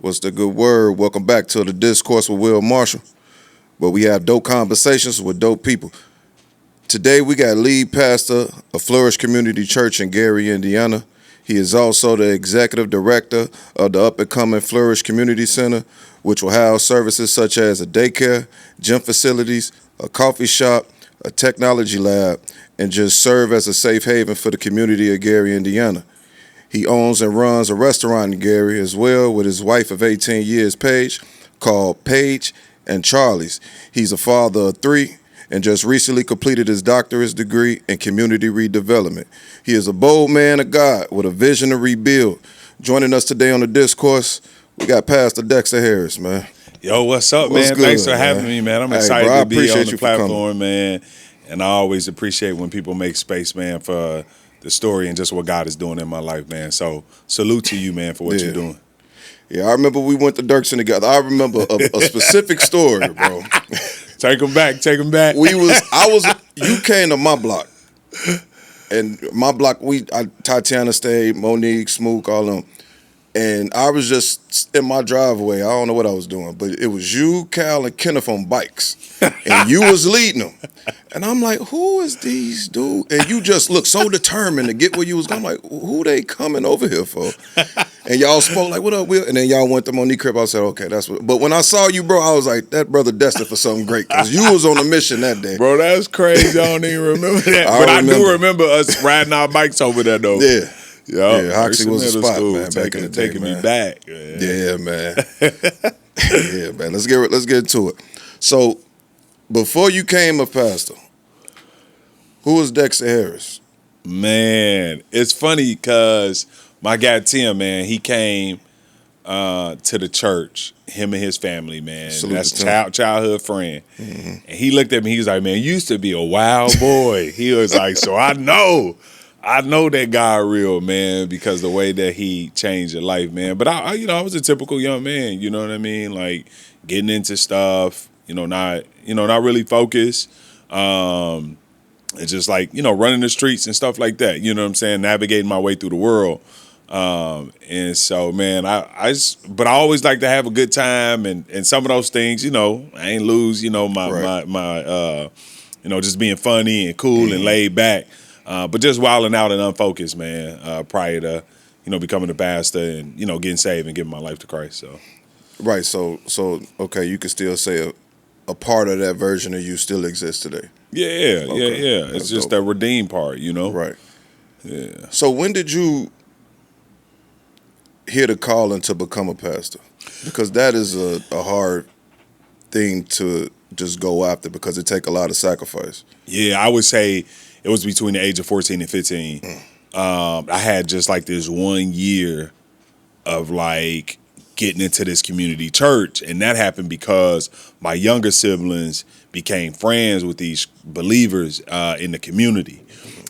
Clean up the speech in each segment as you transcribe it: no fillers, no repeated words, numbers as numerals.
What's the good word? Welcome back to the Discourse with Will Marshall, where we have dope conversations with dope people. Today we got lead pastor of Flourish Community Church in Gary, Indiana. He is also the executive director of the up-and-coming Flourish Community Center, which will house services such as a daycare, gym facilities, a coffee shop, a technology lab, and just serve as a safe haven for the community of Gary, Indiana. He owns and runs a restaurant in Gary as well with his wife of 18 years, Paige, called Paige and Charlie's. He's a father of 3 and just recently completed his doctorate degree in community redevelopment. He is a bold man of God with a vision to rebuild. Joining us today on the Discourse, we got Pastor Dexter Harris, man. Yo, what's up, man? Good, Thanks for having me, man. I'm excited bro, to be on the platform, coming. man. And I always appreciate when people make space, man, for the story and just what God is doing in my life, man. So salute to you, man, for what you're doing. Yeah, I remember we went to Dirksen together. I remember a specific story, bro. Take them back. You came to my block. And my block, Tatiana stayed, Monique, Smook, all of them. And I was just in my driveway. I don't know what I was doing, but it was you, Cal, and Kenneth on bikes. And you was leading them. And I'm like, who is these dudes? And you just looked so determined to get where you was going. I'm like, who they coming over here for? And y'all spoke like, what up, Will? And then y'all went to Monique crib. I said, okay, that's what. But when I saw you, bro, I was like, that brother destined for something great. Because you was on a mission that day. Bro, that's crazy. I don't even remember that. I do remember us riding our bikes over there, though. Yeah. Yeah, Hoxie was a spot, man, back in the day, taking man. me back. Man. Yeah, man. Yeah, man. Let's get into it. So, before you came a pastor, who was Dexter Harris? Man, it's funny because my guy Tim, man, he came to the church, him and his family, man. That's childhood friend. Mm-hmm. And he looked at me, he was like, man, you used to be a wild boy. He was like, so I know that God real, man, because the way that he changed your life, man. But I was a typical young man, you know what I mean? Like getting into stuff, not really focused. It's just like, running the streets and stuff like that, you know what I'm saying? Navigating my way through the world. And so, man, but I always like to have a good time and some of those things, I ain't lose, my just being funny and cool and laid back. But just wilding out and unfocused, man, prior to, becoming a pastor and, getting saved and giving my life to Christ. So, right. So okay, you could still say a part of that version of you still exists today. Yeah. Okay. It's just that redeemed part, Right. Yeah. So when did you hear the calling to become a pastor? Because that is a hard thing to just go after because it takes a lot of sacrifice. Yeah, I would say it was between the age of 14 and 15. I had just like this 1 year of like getting into this community church. And that happened because my younger siblings became friends with these believers in the community.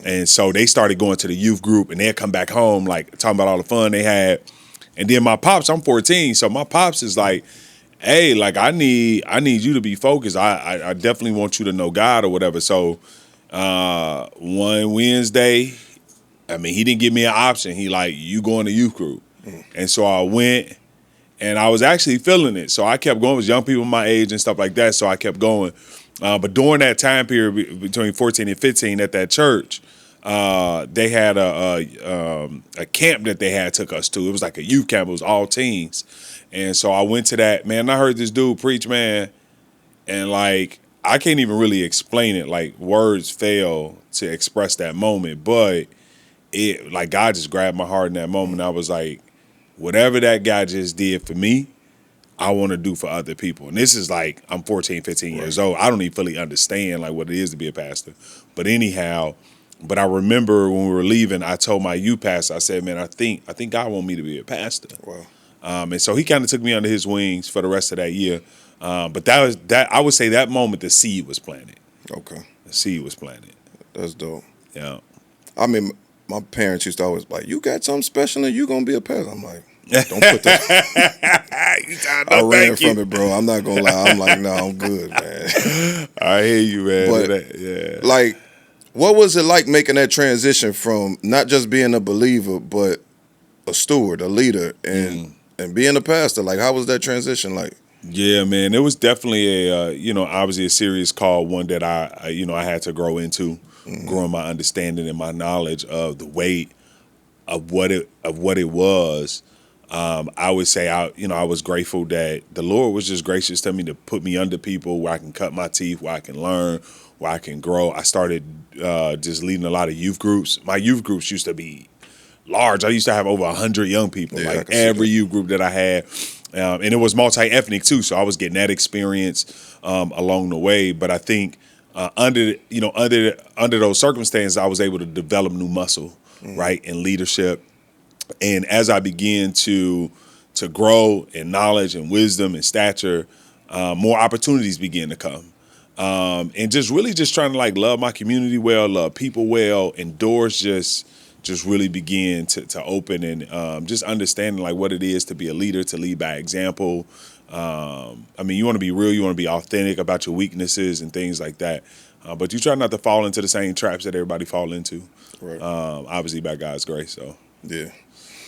And so they started going to the youth group and they'd come back home, like talking about all the fun they had. And then my pops, I'm 14. So my pops is like, hey, like I need you to be focused. I definitely want you to know God or whatever. So one Wednesday, he didn't give me an option. He like, you going to youth group. And so I went and I was actually feeling it. So I kept going with young people my age and stuff like that. So I kept going. But during that time period between 14 and 15 at that church, they had a camp that they had took us to. It was like a youth camp. It was all teens. And so I went to that, man. I heard this dude preach, man. And like, I can't even really explain it. Like words fail to express that moment, but it like God just grabbed my heart in that moment. I was like, whatever that guy just did for me, I want to do for other people. And this is like, I'm 14, 15 years old. I don't even fully understand like what it is to be a pastor. But anyhow, but I remember when we were leaving, I told my youth pastor, I said, man, I think God want me to be a pastor. Wow. And so he kind of took me under his wings for the rest of that year. But I would say that moment the seed was planted. Okay. The seed was planted. That's dope. Yeah. I mean, my parents used to always like, you got something special and you gonna be a pastor. I'm like, don't put that. I ran from it, bro. I'm not gonna lie. I'm like, no, I'm good, man. I hear you, man. But like, what was it like making that transition from not just being a believer, but a steward, a leader, and And being a pastor, like, how was that transition like? Yeah, man, it was definitely obviously a serious call, one that I had to grow into, growing my understanding and my knowledge of the weight of what it was. I would say I was grateful that the Lord was just gracious to me to put me under people where I can cut my teeth, where I can learn, where I can grow. I started just leading a lot of youth groups. My youth groups used to be large. I used to have over 100 young people, Yeah, like every youth group that I had. And it was multi-ethnic too, so I was getting that experience along the way. But I think under those circumstances, I was able to develop new muscle, right, in leadership. And as I began to grow in knowledge and wisdom and stature, more opportunities began to come. And just really just trying to like love my community well, love people well, and doors just really begin to open, and just understanding like what it is to be a leader, to lead by example. I mean, you want to be real, you want to be authentic about your weaknesses and things like that. But you try not to fall into the same traps that everybody fall into. Right. Obviously by God's grace. So Yeah.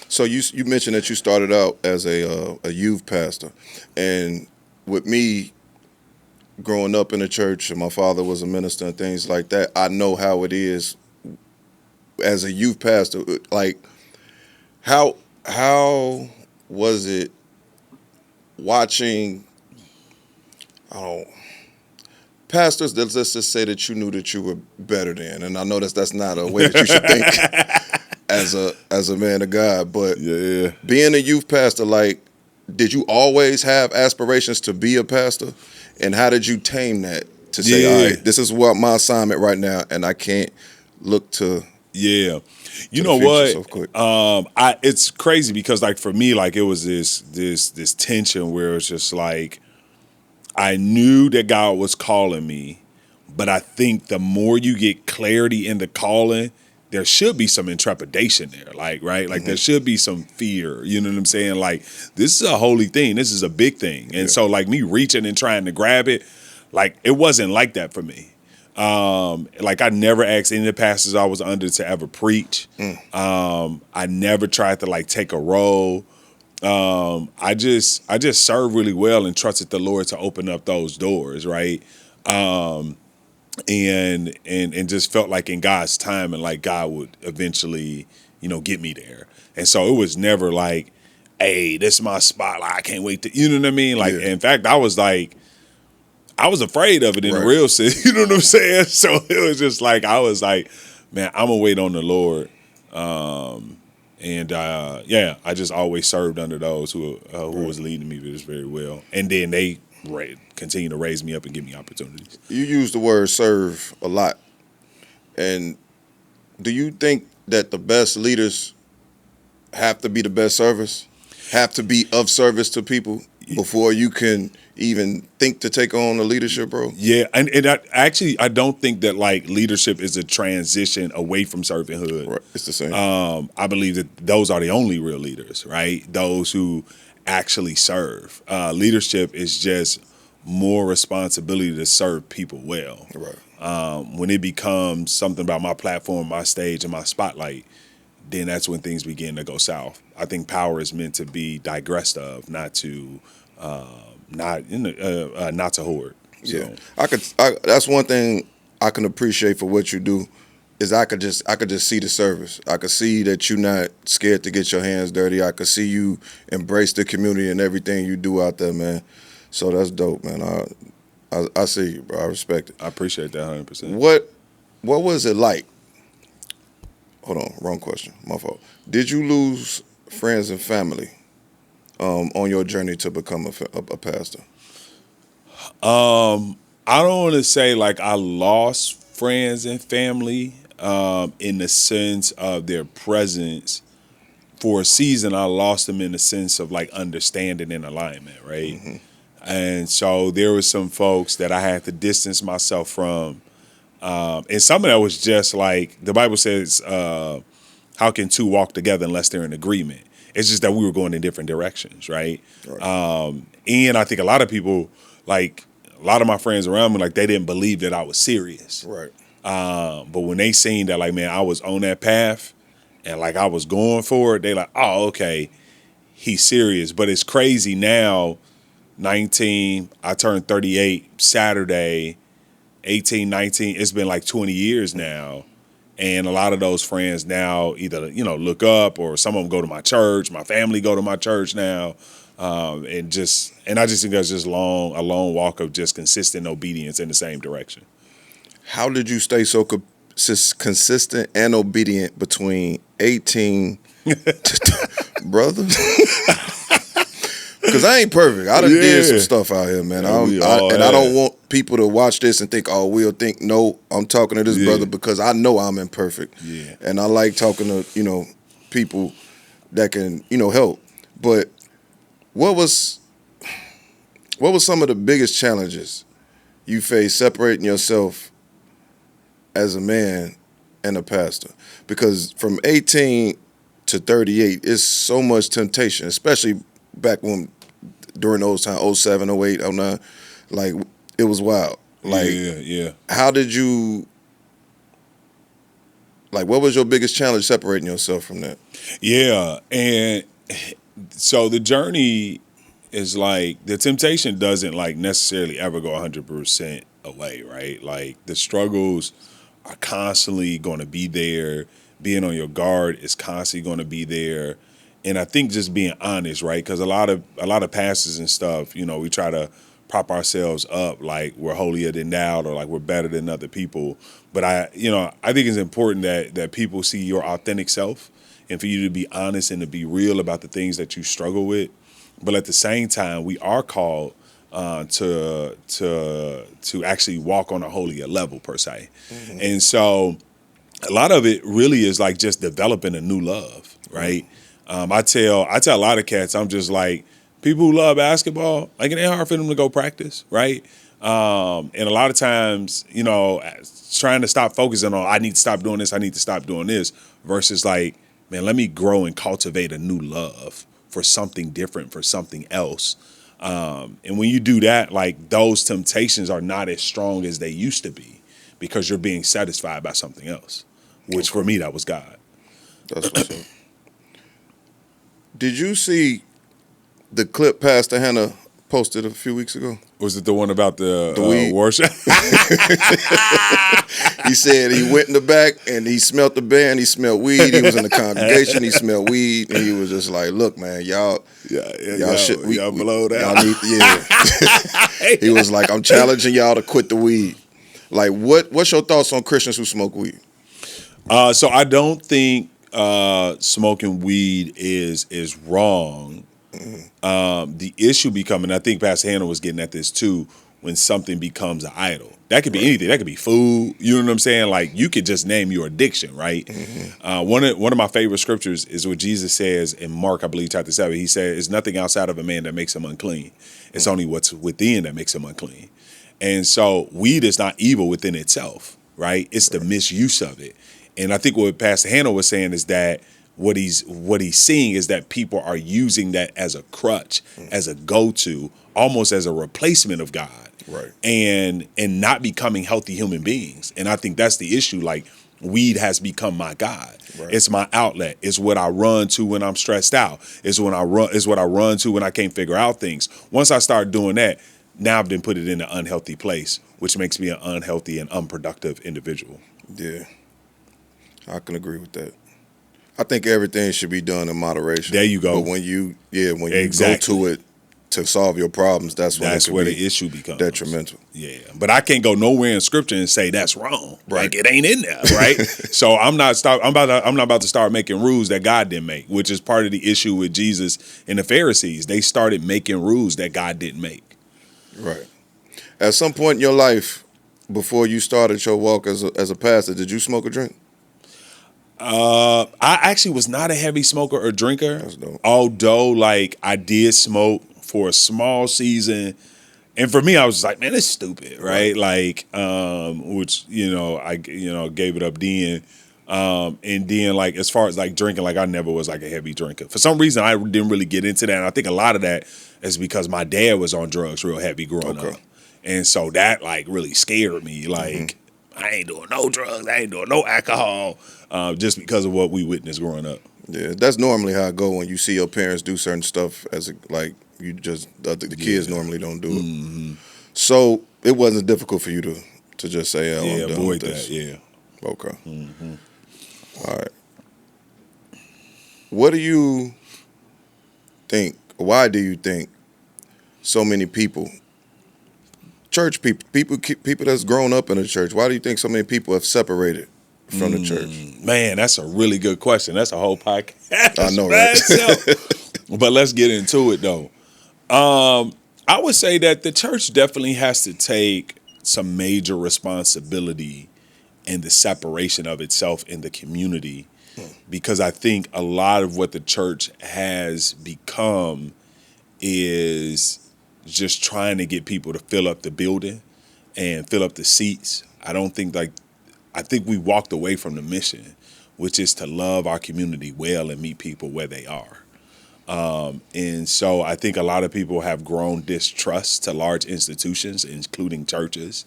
So you mentioned that you started out as a youth pastor, and with me growing up in the church, and my father was a minister and things like that, I know how it is as a youth pastor. Like, how was it watching? I don't. Pastors, let's just say that you knew that you were better than, and I know that's not a way that you should think as a man of God, but yeah. being a youth pastor, like, did you always have aspirations to be a pastor, and how did you tame that to say, all right, this is what my assignment right now, and I can't look to you to know the future what? so quick. It's crazy because like for me, like it was this tension where it's just like I knew that God was calling me, but I think the more you get clarity in the calling, there should be some intrepidation there, like, right? Like there should be some fear, you know what I'm saying? Like this is a holy thing. This is a big thing. And so like me reaching and trying to grab it, like it wasn't like that for me. Like I never asked any of the pastors I was under to ever preach. I never tried to like take a role. I just served really well and trusted the Lord to open up those doors, right? And just felt like in God's time and like God would eventually, get me there. And so it was never like, hey, this is my spot. Like, I can't wait to, you know what I mean? Like, in fact, I was afraid of it in the real sense. You know what I'm saying? So it was just like, I was like, man, I'm gonna wait on the Lord. I just always served under those who was leading me to this very well. And then they continue to raise me up and give me opportunities. You use the word serve a lot. And do you think that the best leaders have to be the best servers? Have to be of service to people before you can even think to take on a leadership role? Yeah, and I don't think that like leadership is a transition away from servanthood. Right. It's the same. I believe that those are the only real leaders, right? Those who actually serve. Leadership is just more responsibility to serve people well. Right. When it becomes something about my platform, my stage, and my spotlight, then that's when things begin to go south. I think power is meant to be digressed of, not to hoard. So. Yeah, that's one thing I can appreciate for what you do. Is I could just see the service. I could see that you're not scared to get your hands dirty. I could see you embrace the community and everything you do out there, man. So that's dope, man. I see you, bro. I respect it. I appreciate that 100%. What was it like? Hold on, wrong question. My fault. Did you lose friends and family on your journey to become a pastor? I don't want to say like I lost friends and family in the sense of their presence. For a season, I lost them in the sense of like understanding and alignment, right? And so there were some folks that I had to distance myself from. And some of that was just like, the Bible says, how can two walk together unless they're in agreement? It's just that we were going in different directions, right? And I think a lot of people, like a lot of my friends around me, like they didn't believe that I was serious. Right. But when they seen that, like, man, I was on that path and like I was going for it, they like, oh, okay, he's serious. But it's crazy now. 19, I turned 38 Saturday. 18, 19. It's been like 20 years now. And a lot of those friends now either, look up, or some of them go to my church. My family go to my church now. And I just think that's just a long walk of just consistent obedience in the same direction. How did you stay so consistent and obedient between 18 brother? Because I ain't perfect. I done did some stuff out here, man. I don't want people to watch this and think, oh, we'll think, no, I'm talking to this brother because I know I'm imperfect. Yeah. And I like talking to, people that can, help. But what was some of the biggest challenges you faced separating yourself as a man and a pastor? Because from 18 to 38, it's so much temptation, especially back during those times, 07, 08, 09, like it was wild. Like, yeah. How did you, like, what was your biggest challenge separating yourself from that? Yeah, and so the journey is like, the temptation doesn't like necessarily ever go 100% away, right? Like the struggles are constantly going to be there. Being on your guard is constantly going to be there. And I think just being honest, right? Because a lot of pastors and stuff, we try to prop ourselves up like we're holier than thou, or like we're better than other people. But I think it's important that people see your authentic self, and for you to be honest and to be real about the things that you struggle with. But at the same time, we are called to actually walk on a holier level per se. Mm-hmm. And so a lot of it really is like just developing a new love, right? Mm-hmm. I tell a lot of cats, I'm just like, people who love basketball, like it ain't hard for them to go practice, right? And a lot of times, trying to stop focusing on, I need to stop doing this, I need to stop doing this, versus like, man, let me grow and cultivate a new love for something different, for something else. And when you do that, like those temptations are not as strong as they used to be, because you're being satisfied by something else, which for me, that was God. That's what's up. Did you see the clip Pastor Hannah posted a few weeks ago? Was it the one about the weed worship? He said he went in the back and he smelled the band, he smelled weed, he was in the congregation, he smelled weed, and he was just like, look, man, y'all should, y'all blow that. Y'all need, He was like, I'm challenging y'all to quit the weed. Like, what's your thoughts on Christians who smoke weed? So I don't think smoking weed is wrong. Mm-hmm. The issue becoming, I think Pastor Hannah was getting at this too, when something becomes an idol. That could be anything. That could be food. You know what I'm saying? Like, you could just name your addiction, right? Mm-hmm. One of my favorite scriptures is what Jesus says in Mark, I believe, chapter 7. He said, "It's nothing outside of a man that makes him unclean. It's only what's within that makes him unclean." And so weed is not evil within itself, right? It's the misuse of it. And I think what Pastor Hannah was saying is that what he's seeing is that people are using that as a crutch, as a go-to, almost as a replacement of God, right? And not becoming healthy human beings. And I think that's the issue. Like, weed has become my God. Right. It's my outlet. It's what I run to when I'm stressed out. It's what I run to when I can't figure out things. Once I start doing that, now I've been put it in an unhealthy place, which makes me an unhealthy and unproductive individual. Yeah, I can agree with that. I think everything should be done in moderation. There you go. But when you go to it to solve your problems, that's where the issue becomes detrimental. Yeah, but I can't go nowhere in scripture and say that's wrong. Right. Like, it ain't in there, right? So I'm not about to start making rules that God didn't make, which is part of the issue with Jesus and the Pharisees. They started making rules that God didn't make. Right. At some point in your life, before you started your walk as a pastor, did you smoke or drink? I actually was not a heavy smoker or drinker. That's dope. Although, like, I did smoke for a small season, and for me, I was just like, man, it's stupid, right? Like, which I gave it up then. And then, like, as far as like drinking, like, I never was like a heavy drinker. For some reason, I didn't really get into that. And I think a lot of that is because my dad was on drugs real heavy growing up, and so that like really scared me. Like, I ain't doing no drugs, I ain't doing no alcohol, just because of what we witnessed growing up. Yeah, that's normally how it go when you see your parents do certain stuff as a, like you just the kids normally don't do it. So it wasn't difficult for you to just say, "Oh, Yeah, I'm done with avoid that. this." Yeah. Okay. All right. What do you think? Why do you think so many people, church people that's grown up in the church, why do you think so many people have separated from the church? Man, that's a really good question. That's a whole podcast. I know, by right? itself. But let's get into it though. I would say that the church definitely has to take some major responsibility in the separation of itself in the community, because I think a lot of what the church has become is just trying to get people to fill up the building and fill up the seats. I think we walked away from the mission, which is to love our community well and meet people where they are. And so I think a lot of people have grown distrust to large institutions, including churches.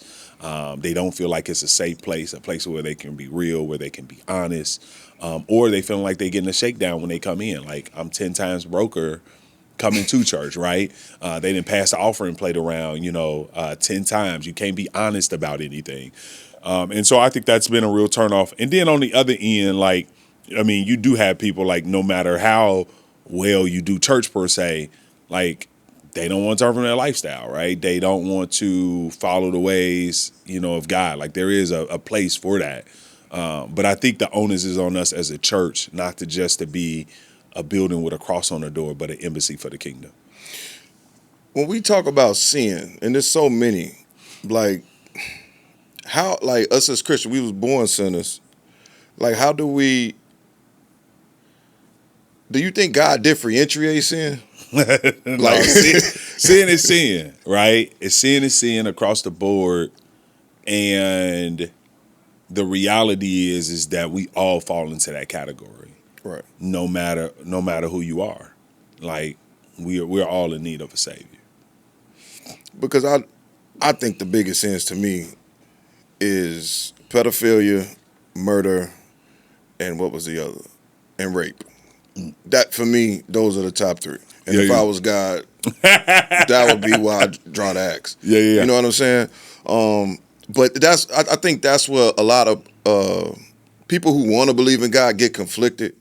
They don't feel like it's a safe place, a place where they can be real, where they can be honest, or they feel like they're getting a shakedown when they come in. Like, I'm 10 times broker coming to church, right? They didn't pass the offering plate around, 10 times. You can't be honest about anything. And so I think that's been a real turnoff. And then on the other end, you do have people, like, no matter how well you do church per se, like, they don't want to turn from their lifestyle, right? They don't want to follow the ways, of God. Like, there is a place for that. But I think the onus is on us as a church, not to be a building with a cross on the door, but an embassy for the kingdom. When we talk about sin, and there's so many, like, how, like, us as Christians, we was born sinners. Like, how do you think God differentiates sin? Like, sin is sin, right? Sin is sin across the board. And the reality is that we all fall into that category. Right. No matter who you are. Like, we're all in need of a savior. Because I think the biggest sins to me is pedophilia, murder, and what was the other? And rape. That, for me, those are the top three. And if I was God, that would be why I draw the axe. Yeah. You know what I'm saying? But I think that's where a lot of people who want to believe in God get conflicted,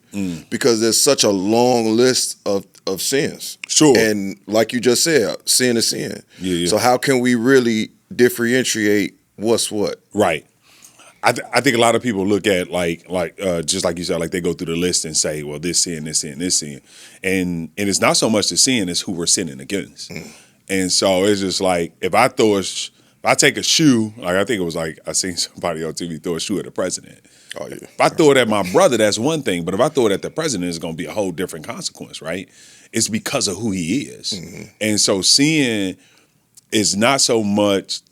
because there's such a long list of sins. Sure. And like you just said, sin is sin. Yeah. So how can we really differentiate what's what? Right. I think a lot of people look at just like you said, like, they go through the list and say, well, this sin, this sin, this sin, and it's not so much the sin as who we're sinning against. And so it's just like, if I take a shoe, like, I think it was like, I seen somebody on TV throw a shoe at the president. Oh yeah. If I throw it at my brother, that's one thing, but if I throw it at the president, it's going to be a whole different consequence, right? It's because of who he is. And so sin is not so much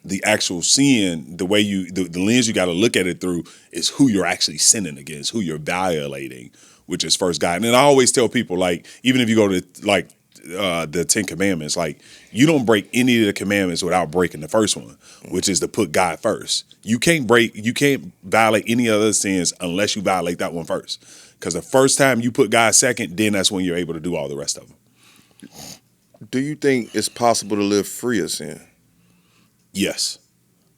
the actual sin. The way the lens you got to look at it through is who you're actually sinning against, who you're violating, which is first God. And I always tell people, like, even if you go to, like, the 10 Commandments, like, you don't break any of the commandments without breaking the first one, which is to put God first. You can't violate any other sins unless you violate that one first. Because the first time you put God second, then that's when you're able to do all the rest of them. Do you think it's possible to live free of sin? Yes.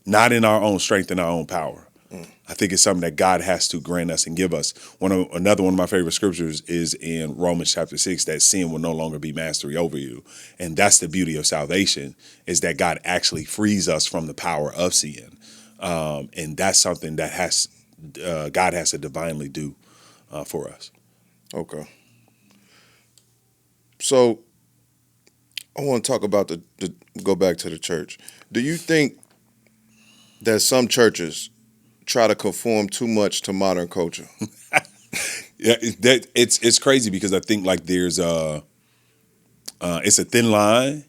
Not in our own strength and our own power. I think it's something that God has to grant us and give us. Another one of my favorite scriptures is in Romans chapter 6, that sin will no longer be mastery over you. And that's the beauty of salvation, is that God actually frees us from the power of sin. And that's something that God has to divinely do for us. Okay. So I want to talk about go back to the church. Do you think that some churches try to conform too much to modern culture? Yeah, it's crazy, because I think, like, there's it's a thin line,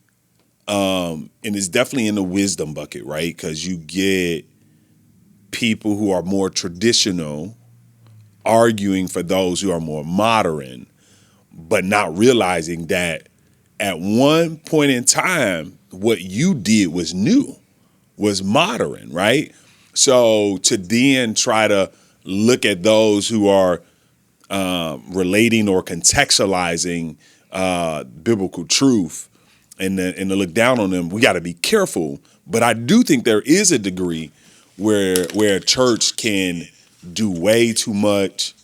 and it's definitely in the wisdom bucket, right? Because you get people who are more traditional arguing for those who are more modern, but not realizing that at one point in time, what you did was new, was modern, right? So to then try to look at those who are relating or contextualizing biblical truth and to look down on them, we got to be careful. But I do think there is a degree where a church can do way too much,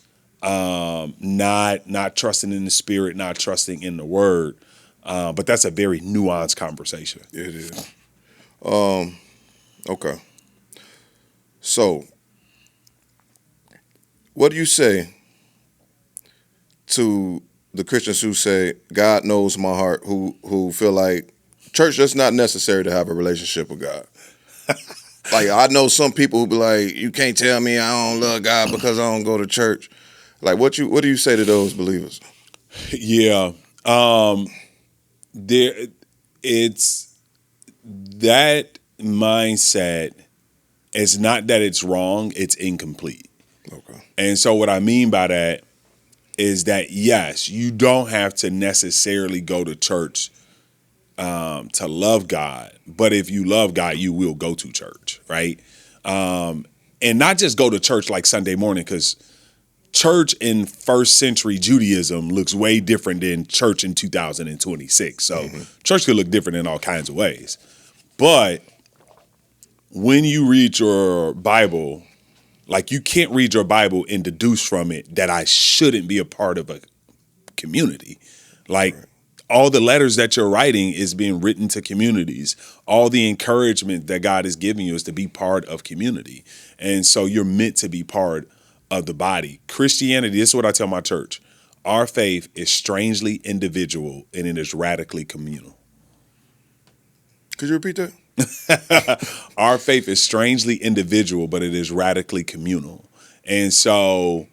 not trusting in the Spirit, not trusting in the Word. But that's a very nuanced conversation. It is. Okay. So, what do you say to the Christians who say God knows my heart, who feel like church is not necessary to have a relationship with God? Like, I know some people who be like, you can't tell me I don't love God because I don't go to church. Like, what do you say to those believers? Yeah. It's that mindset. It's not that it's wrong, it's incomplete. Okay. And so what I mean by that is that, yes, you don't have to necessarily go to church to love God. But if you love God, you will go to church, right? And not just go to church like Sunday morning, because church in first century Judaism looks way different than church in 2026. So church could look different in all kinds of ways. But when you read your Bible, like, you can't read your Bible and deduce from it that I shouldn't be a part of a community. Like, all the letters that you're writing is being written to communities. All the encouragement that God is giving you is to be part of community. And so you're meant to be part of the body. Christianity, this is what I tell my church. Our faith is strangely individual and it is radically communal. Could you repeat that? Our faith is strangely individual, but it is radically communal. And so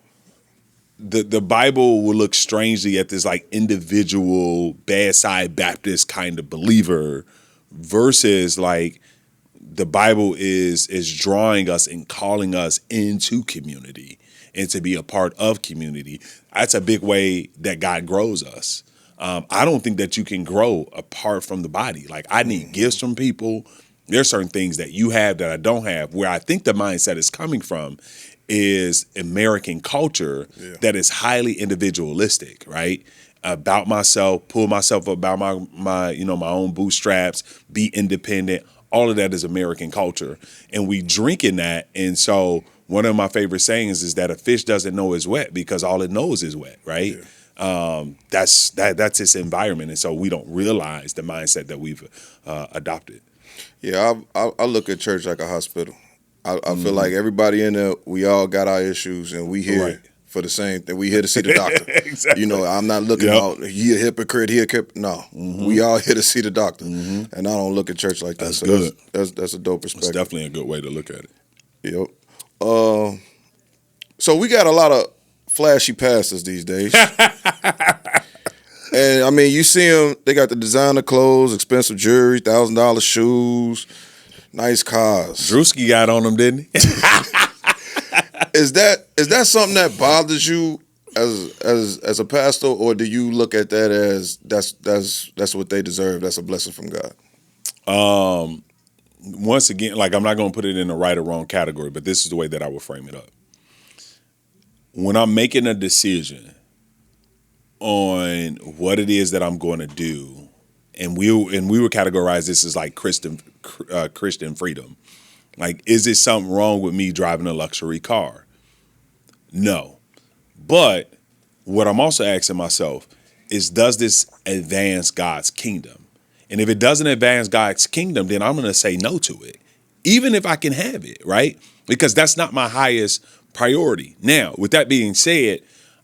the Bible will look strangely at this like individual bedside Baptist kind of believer versus like the Bible is drawing us and calling us into community and to be a part of community. That's a big way that God grows us. I don't think that you can grow apart from the body. Like, I need gifts from people. There's certain things that you have that I don't have. Where I think the mindset is coming from is American culture that is highly individualistic, right? About myself, pull myself up about my my own bootstraps, be independent. All of that is American culture. And we drink in that. And so one of my favorite sayings is that a fish doesn't know it's wet because all it knows is wet, right? Yeah. That's its environment. And so we don't realize the mindset that we've adopted. Yeah, I look at church like a hospital. I feel like everybody in there, we all got our issues, and we here for the same thing. We here to see the doctor. Exactly. You know, I'm not looking out, he a hypocrite, No, we all here to see the doctor. And I don't look at church like that. That's so good. That's a dope perspective. It's definitely a good way to look at it. Yep. So we got a lot of flashy pastors these days. And I mean, you see them, they got the designer clothes, expensive jewelry, $1,000 shoes, nice cars. Drewski got on them, didn't he? Is that something that bothers you as a pastor, or do you look at that as that's what they deserve? That's a blessing from God. Once again, like, I'm not going to put it in a right or wrong category, but this is the way that I would frame it up. When I'm making a decision on what it is that I'm going to do, and we would categorize this as like Christian freedom. Like, is it something wrong with me driving a luxury car? No. But what I'm also asking myself is, does this advance God's kingdom? And if it doesn't advance God's kingdom, then I'm going to say no to it, even if I can have it, right? Because that's not my highest priority. Now, with that being said,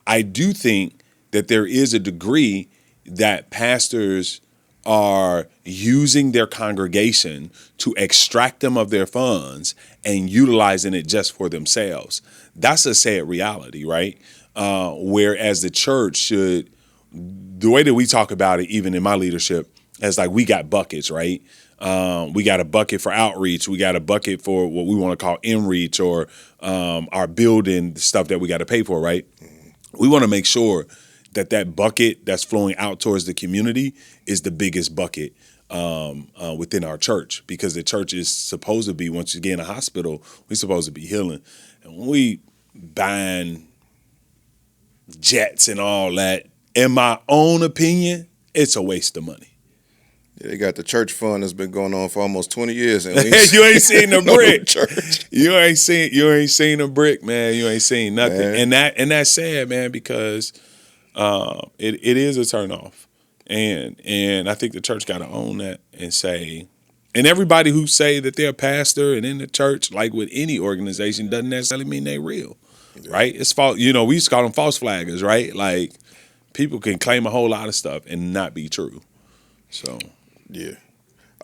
I do think that there is a degree that pastors are using their congregation to extract them of their funds and utilizing it just for themselves. That's a sad reality, right? Whereas the church should, the way that we talk about it, even in my leadership, is like, we got buckets, right? We got a bucket for outreach. We got a bucket for what we want to call in-reach, or our building stuff that we got to pay for, right? We want to make sure that bucket that's flowing out towards the community is the biggest bucket within our church, because the church is supposed to be, once again, a hospital. We're supposed to be healing. And when we buying jets and all that. In my own opinion, it's a waste of money. Yeah, they got the church fund that's been going on for almost 20 years, and you ain't seen the brick. Church. You ain't seen a brick, man. You ain't seen nothing, man. And that's sad, man, because it is a turnoff, and I think the church got to own that and say, and everybody who say that they're a pastor and in the church, like with any organization, doesn't necessarily mean they real, right? It's false. We used to call them false flaggers, right? Like people can claim a whole lot of stuff and not be true. So yeah,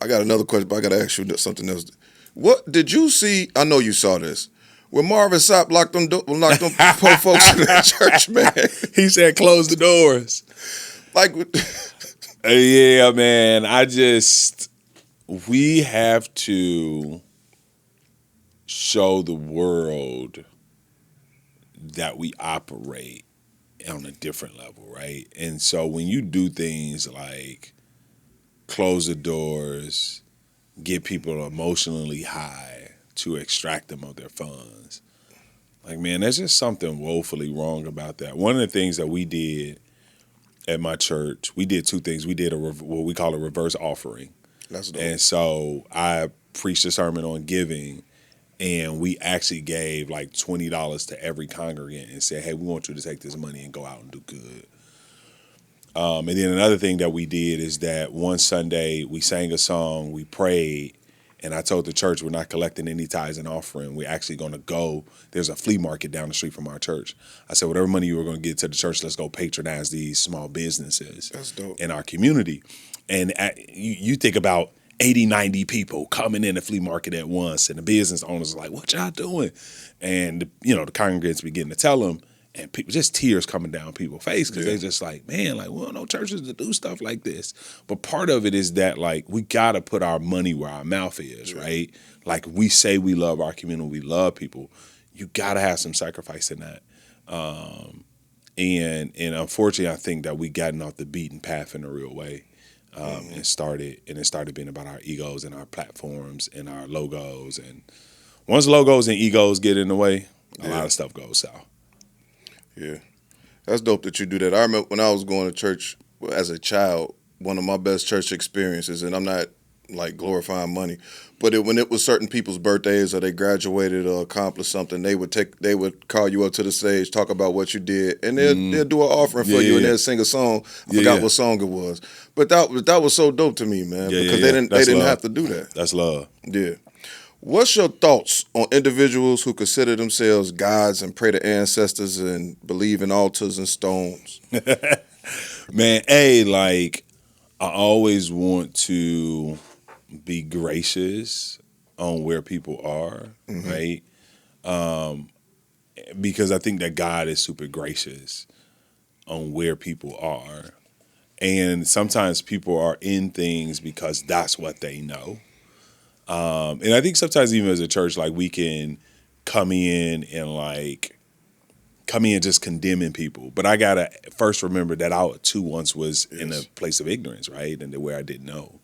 I got another question, but I got to ask you something else. What did you see? I know you saw this. When Marvin Sapp locked them poor folks in that church, man. He said, "Close the doors." Like, yeah, man. We have to show the world that we operate on a different level, right? And so when you do things like close the doors, get people emotionally high to extract them of their funds, like, man, there's just something woefully wrong about that. One of the things that we did at my church, we did two things. We did what we call a reverse offering. that's dope. And so I preached a sermon on giving, and we actually gave like $20 to every congregant and said, hey, we want you to take this money and go out and do good. And then another thing that we did is that one Sunday we sang a song, we prayed, and I told the church we're not collecting any tithes and offering. We're actually going to go. There's a flea market down the street from our church. I said, whatever money you were going to get to the church, let's go patronize these small businesses That's dope. in our community. And you think about 80, 90 people coming in the flea market at once, and the business owners are like, what y'all doing? And, the congregants begin to tell them, and people, just tears coming down people's face because they're just like, man, like, we don't know churches to do stuff like this. But part of it is that, like, we got to put our money where our mouth is, right? Like, we say we love our community, we love people. You got to have some sacrifice in that. And unfortunately, I think that we gotten off the beaten path in a real way. And it started being about our egos and our platforms and our logos. And once logos and egos get in the way, a lot of stuff goes south. Yeah, that's dope that you do that. I remember when I was going to church as a child, one of my best church experiences, and I'm not like glorifying money, but when it was certain people's birthdays or they graduated or accomplished something, they would call you up to the stage, talk about what you did, and they'll do an offering for you and they'll sing a song. I forgot what song it was, but that was so dope to me, man, because they didn't have to do that. That's love. Yeah. What's your thoughts on individuals who consider themselves gods and pray to ancestors and believe in altars and stones? Man, like, I always want to be gracious on where people are, right? Because I think that God is super gracious on where people are. And sometimes people are in things because that's what they know. And I think sometimes even as a church, like, we can come in just condemning people. But I gotta first remember that I too once was in a place of ignorance, right? And where I didn't know.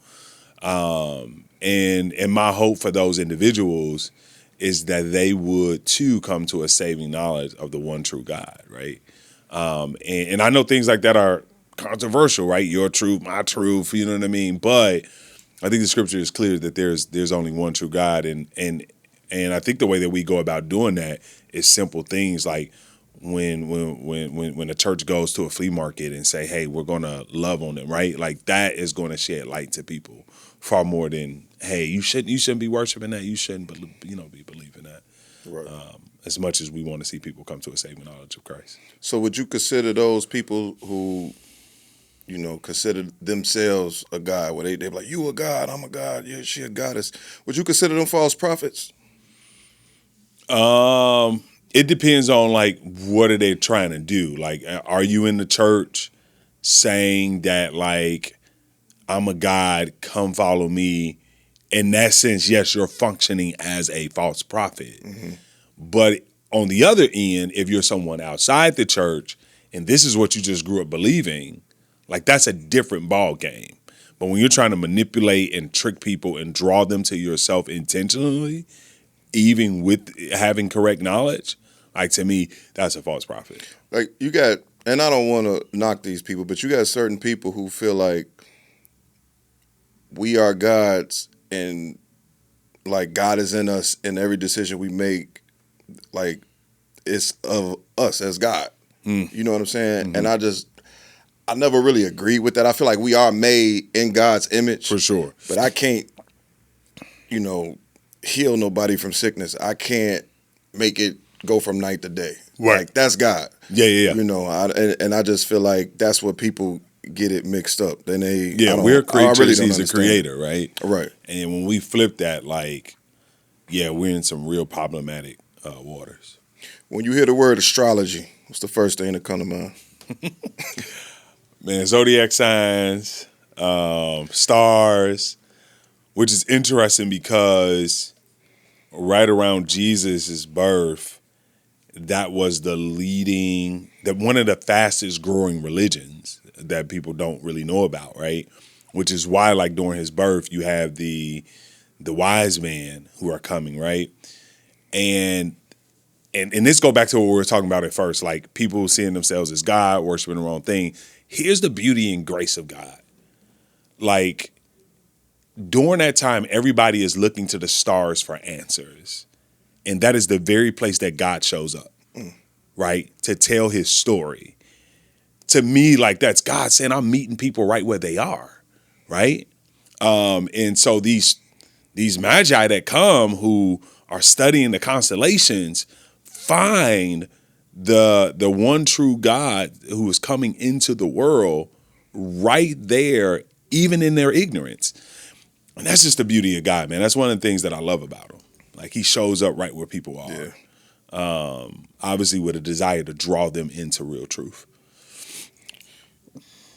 And my hope for those individuals is that they would too come to a saving knowledge of the one true God, right? And I know things like that are controversial, right? Your truth, my truth, you know what I mean? But I think the scripture is clear that there's only one true God, and I think the way that we go about doing that is simple things like when a church goes to a flea market and say, hey, we're gonna love on them, right? Like, that is going to shed light to people far more than, hey, you shouldn't be worshiping that, you shouldn't be believing that. Right. As much as we want to see people come to a saving knowledge of Christ. So would you consider those people who, consider themselves a god, where they're like, you a god, I'm a god, yeah, she a goddess, would you consider them false prophets? It depends on, like, what are they trying to do? Like, are you in the church saying that, like, I'm a god, come follow me? In that sense, yes, you're functioning as a false prophet. But on the other end, if you're someone outside the church and this is what you just grew up believing, like, that's a different ball game. But when you're trying to manipulate and trick people and draw them to yourself intentionally, even with having correct knowledge, like, to me, that's a false prophet. Like, you got and I don't want to knock these people, but you got certain people who feel like we are gods and like God is in us in every decision we make, like it's of us as God. You know what I'm saying? And I never really agreed with that. I feel like we are made in God's image. For sure. But I can't, heal nobody from sickness. I can't make it go from night to day. Right. Like that's God. Yeah. And I just feel like that's what people get it mixed up. Then We're creatures. I really don't He's a understand. creator, right? Right. And when we flip that, like, we're in some real problematic waters. When you hear the word astrology, what's the first thing that come to mind? Man, zodiac signs, stars, which is interesting because right around Jesus' birth, that was one of the fastest growing religions that people don't really know about, right? Which is why, like, during his birth, you have the wise men who are coming, right? And this go back to what we were talking about at first, like people seeing themselves as God, worshiping the wrong thing. Here's the beauty and grace of God. Like, during that time, everybody is looking to the stars for answers. And that is the very place that God shows up, right? To tell his story. To me, like, that's God saying, I'm meeting people right where they are, right? And so these magi that come who are studying the constellations find the one true God who is coming into the world right there, even in their ignorance. And that's just the beauty of God, man. That's one of the things that I love about him. Like, he shows up right where people are. Yeah. Obviously with a desire to draw them into real truth.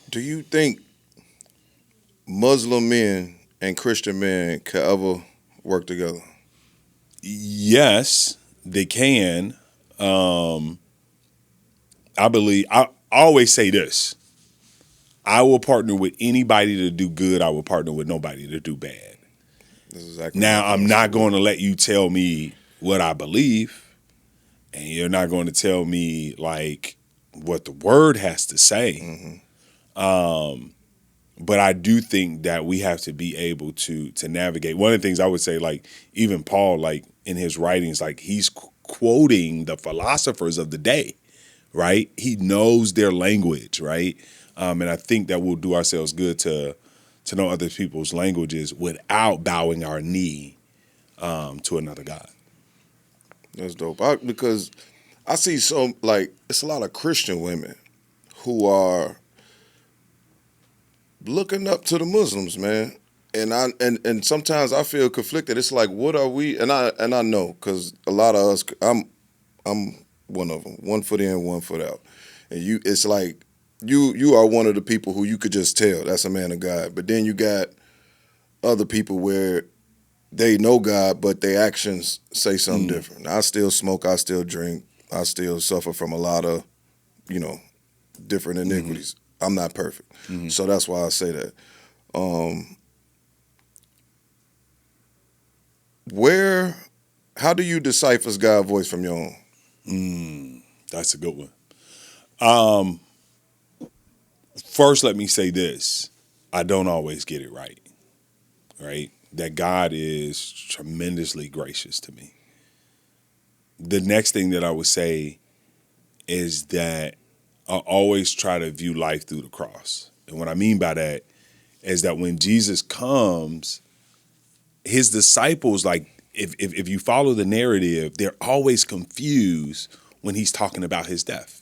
Do you think Muslim men and Christian men could ever work together? Yes, they can. I always say this. I will partner with anybody to do good. I will partner with nobody to do bad. Exactly. Now, I'm not going to let you tell me what I believe, and you're not going to tell me, like, what the word has to say. But I do think that we have to be able to navigate. One of the things I would say, like, even Paul, like, in his writings, like, he's quoting the philosophers of the day, right? He knows their language, right? And I think that we'll do ourselves good to know other people's languages without bowing our knee to another God. That's dope. Because I see it's a lot of Christian women who are looking up to the Muslims, man. And sometimes I feel conflicted. It's like, what are we? And I know, because a lot of us, I'm one of them, 1 foot in, 1 foot out. And it's like you are one of the people who you could just tell that's a man of God. But then you got other people where they know God, but their actions say something different. I still smoke, I still drink, I still suffer from a lot of, different iniquities. I'm not perfect. So that's why I say that. How do you decipher God's voice from your own? That's a good one. First, let me say this. I don't always get it right? That God is tremendously gracious to me. The next thing that I would say is that I always try to view life through the cross. And what I mean by that is that when Jesus comes, his disciples, like, if you follow the narrative, they're always confused when he's talking about his death.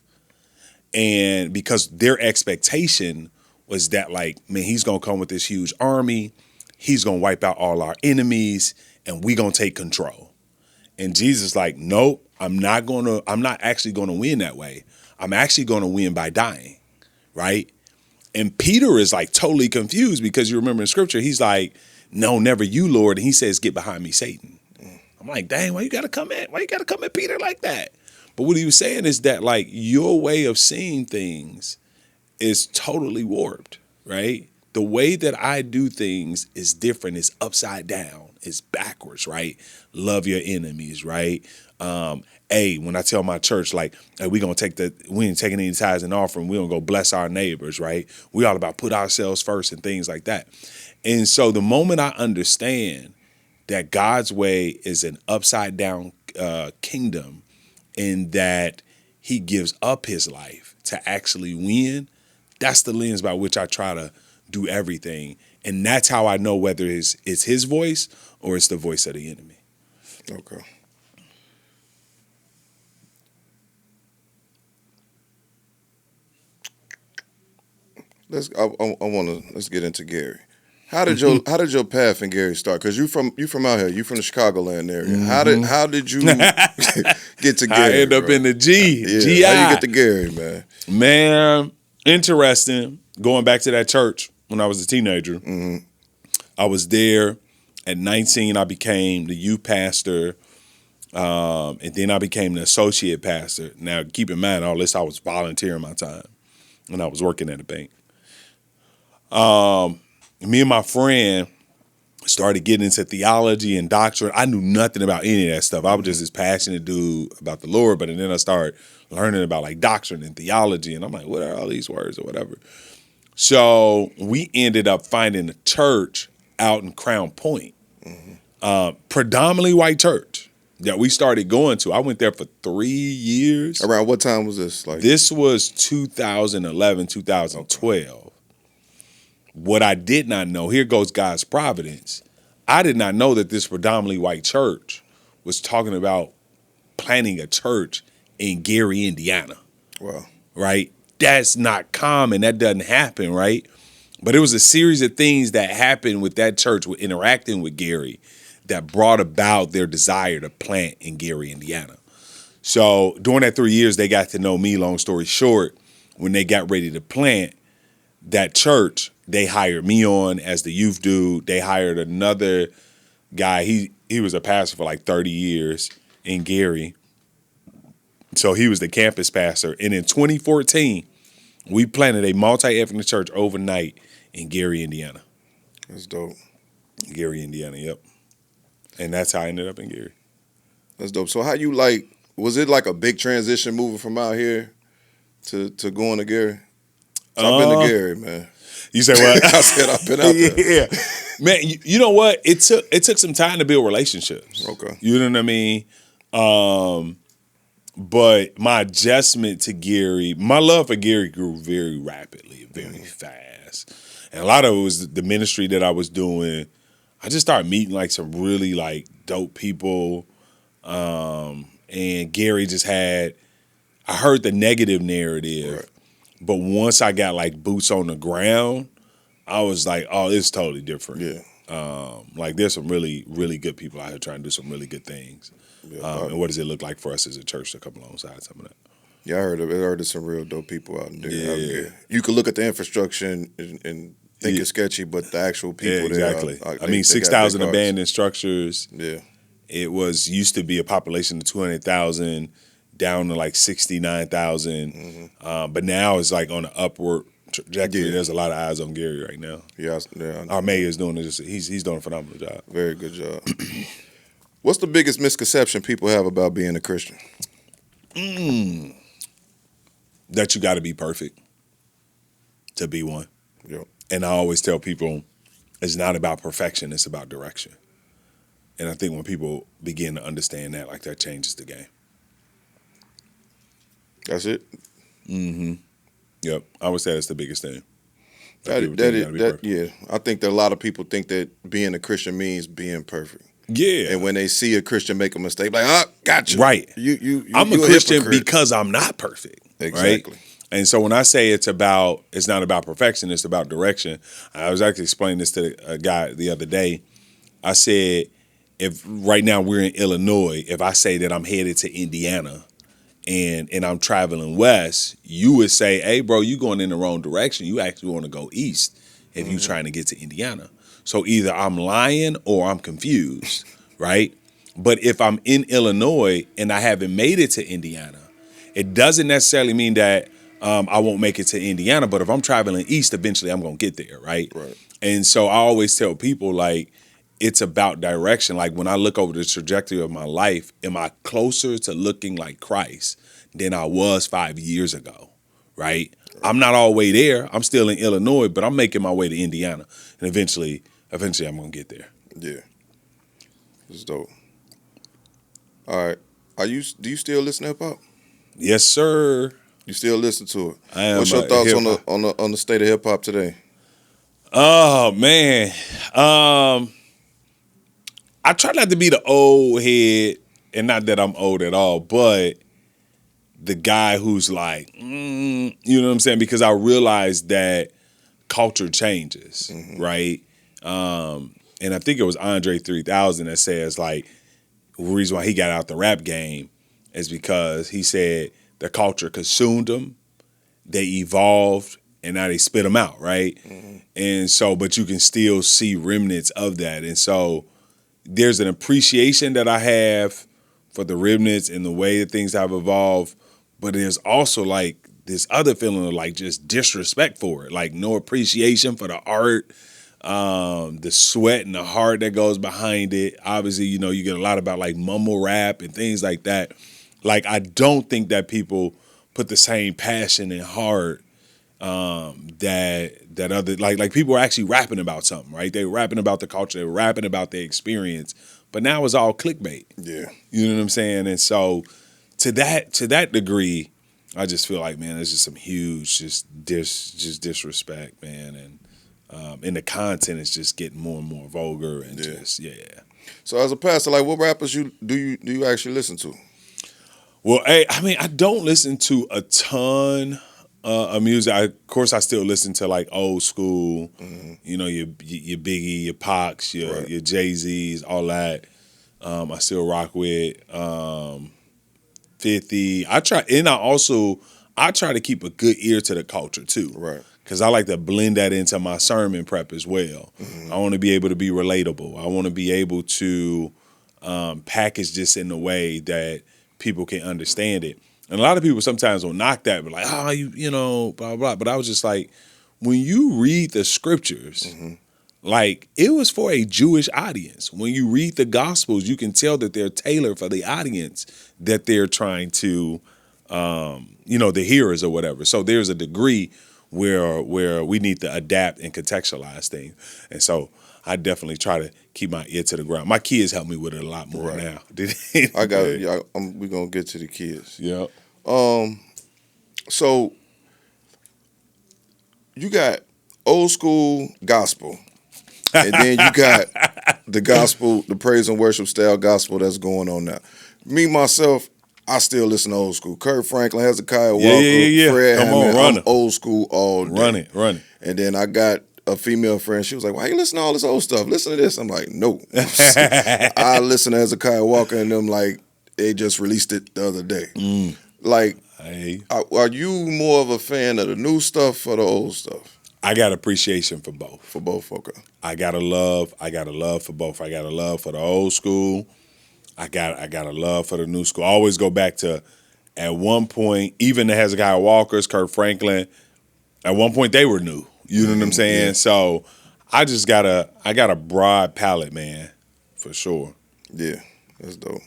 And because their expectation was that, like, man, he's going to come with this huge army. He's going to wipe out all our enemies and we going to take control. And Jesus like, nope, I'm not actually going to win that way. I'm actually going to win by dying. Right. And Peter is like totally confused because you remember in scripture, he's like, no, never you, Lord. And he says, get behind me, Satan. I'm like, dang, why you got to come at Peter like that? But what he was saying is that, like, your way of seeing things is totally warped, right? The way that I do things is different, it's upside down. is backwards, right? Love your enemies, right? When I tell my church, like, hey, we ain't taking any tithes and offering, we gonna go bless our neighbors, right? We all about put ourselves first and things like that. And so the moment I understand that God's way is an upside down kingdom, and that he gives up his life to actually win, that's the lens by which I try to do everything. And that's how I know whether it's his voice or it's the voice of the enemy. Okay. Let's get into Gary. How did your path in Gary start? Because you from out here, you from the Chicagoland area. Mm-hmm. How did you get to Gary? I end up in the GI. How you get to Gary, man? Man, interesting. Going back to that church when I was a teenager, I was there. At 19, I became the youth pastor, and then I became the associate pastor. Now, keep in mind, all this, I was volunteering my time, and I was working at a bank. Me and my friend started getting into theology and doctrine. I knew nothing about any of that stuff. I was just this passionate dude about the Lord, but then I started learning about like doctrine and theology, and I'm like, what are all these words or whatever? So we ended up finding a church out in Crown Point, predominantly white church that we started going to. I went there for 3 years. Around what time was this? Like, this was 2011, 2012. What I did not know, here goes God's providence. I did not know that this predominantly white church was talking about planting a church in Gary, Indiana. Wow. Right? That's not common. That doesn't happen, right? But it was a series of things that happened with that church, with interacting with Gary, that brought about their desire to plant in Gary, Indiana. So during that 3 years, they got to know me, long story short. When they got ready to plant that church, they hired me on as the youth dude. They hired another guy. He was a pastor for like 30 years in Gary. So he was the campus pastor. And in 2014, we planted a multi-ethnic church overnight in Gary, Indiana. That's dope. Gary, Indiana, yep. And that's how I ended up in Gary. That's dope. So how you was it like a big transition moving from out here to going to Gary? So I've been to Gary, man. You said what? I said I've been out there. Yeah. Man, you know what? It took some time to build relationships. Okay. You know what I mean? But my adjustment to Gary, my love for Gary grew very rapidly, very fast. And a lot of it was the ministry that I was doing. I just started meeting like some really like dope people. And Gary just I heard the negative narrative. Right. But once I got like boots on the ground, I was like, oh, it's totally different. Yeah. Like there's some really, really good people out here trying to do some really good things. Yeah, and what does it look like for us as a church to come alongside some of that? Yeah, I heard of some real dope people out there. Yeah. You could look at the infrastructure and think it's sketchy, but the actual people exactly. there. I mean, 6,000 abandoned structures. Yeah. It used to be a population of 200,000 down to like 69,000. But now it's like on an upward trajectory. Yeah. There's a lot of eyes on Gary right now. Yeah. Our mayor is doing this. He's doing a phenomenal job. Very good job. What's the biggest misconception people have about being a Christian? That you got to be perfect to be one. Yep. And I always tell people it's not about perfection, it's about direction. And I think when people begin to understand that, like that changes the game. That's it? Yep. I would say that's the biggest thing. Yeah. I think that a lot of people think that being a Christian means being perfect. Yeah. And when they see a Christian make a mistake, like, gotcha. Right. I'm a Christian hypocrite. because I'm not perfect. Exactly. Right? And so when I say it's not about perfection, it's about direction. I was actually explaining this to a guy the other day. I said, if right now we're in Illinois, if I say that I'm headed to Indiana and I'm traveling west, you would say, hey, bro, you going in the wrong direction. You actually want to go east if you're trying to get to Indiana. So either I'm lying or I'm confused, right? But if I'm in Illinois and I haven't made it to Indiana, it doesn't necessarily mean that I won't make it to Indiana. But if I'm traveling east, eventually I'm going to get there, right? Right. And so I always tell people, like, it's about direction. Like when I look over the trajectory of my life, am I closer to looking like Christ than I was 5 years ago, right? I'm not all the way there. I'm still in Illinois, but I'm making my way to Indiana. And eventually I'm going to get there. Yeah. It's dope. All right. Do you still listen to hip hop? Yes, sir. You still listen to it? I am. What's your thoughts on the state of hip hop today? Oh man. I try not to be the old head, and not that I'm old at all, but the guy who's like, you know what I'm saying? Because I realize that culture changes, right? And I think it was Andre 3000 that says like the reason why he got out the rap game is because he said the culture consumed them, they evolved, and now they spit them out, right? And so, but you can still see remnants of that. And so there's an appreciation that I have for the remnants and the way that things have evolved, but there's also like this other feeling of like just disrespect for it, like no appreciation for the art, the sweat and the heart that goes behind it. Obviously, you know, you get a lot about like mumble rap and things like that. Like, I don't think that people put the same passion and heart that other like people are actually rapping about something, right? They were rapping about the culture, they were rapping about their experience, but now it's all clickbait. Yeah, you know what I'm saying. And so to that degree, I just feel like, man, there's just some huge just disrespect, man, and the content is just getting more and more vulgar and just. So as a pastor, like, what rappers do you actually listen to? Well, hey, I mean, I don't listen to a ton of music. Of course, I still listen to like old school, you know, your Biggie, your Pacs, your Jay-Z's, all that. I still rock with 50. I try to keep a good ear to the culture too, right? Because I like to blend that into my sermon prep as well. I want to be able to be relatable. I want to be able to package this in a way that people can understand it. And a lot of people sometimes will knock that, but like, oh, you know, blah, blah. But I was just like, when you read the scriptures, like, it was for a Jewish audience. When you read the Gospels, you can tell that they're tailored for the audience that they're trying to, you know, the hearers or whatever. So there's a degree where we need to adapt and contextualize things. And so I definitely try to keep my ear to the ground. My kids help me with it a lot more now. We're going to get to the kids. Yeah. So you got old school gospel, and then you got the gospel, the praise and worship style gospel that's going on now. Me, myself, I still listen to old school. Kirk Franklin, Hezekiah Walker, Fred Hammond. I'm old school all day. Run it. And then I got a female friend. She was like, why you listen to all this old stuff? Listen to this. I'm like, no. I listen to Hezekiah Walker and them like they just released it the other day. Like, are you more of a fan of the new stuff or the old stuff? I got appreciation for both. For both, okay. I got a love for both. I got a love for the old school. I got a love for the new school. I always go back to, at one point, even the Hezekiah Walkers, Kirk Franklin, at one point they were new. You know what I'm saying? Yeah. So I got a broad palette, man, for sure. Yeah, that's dope.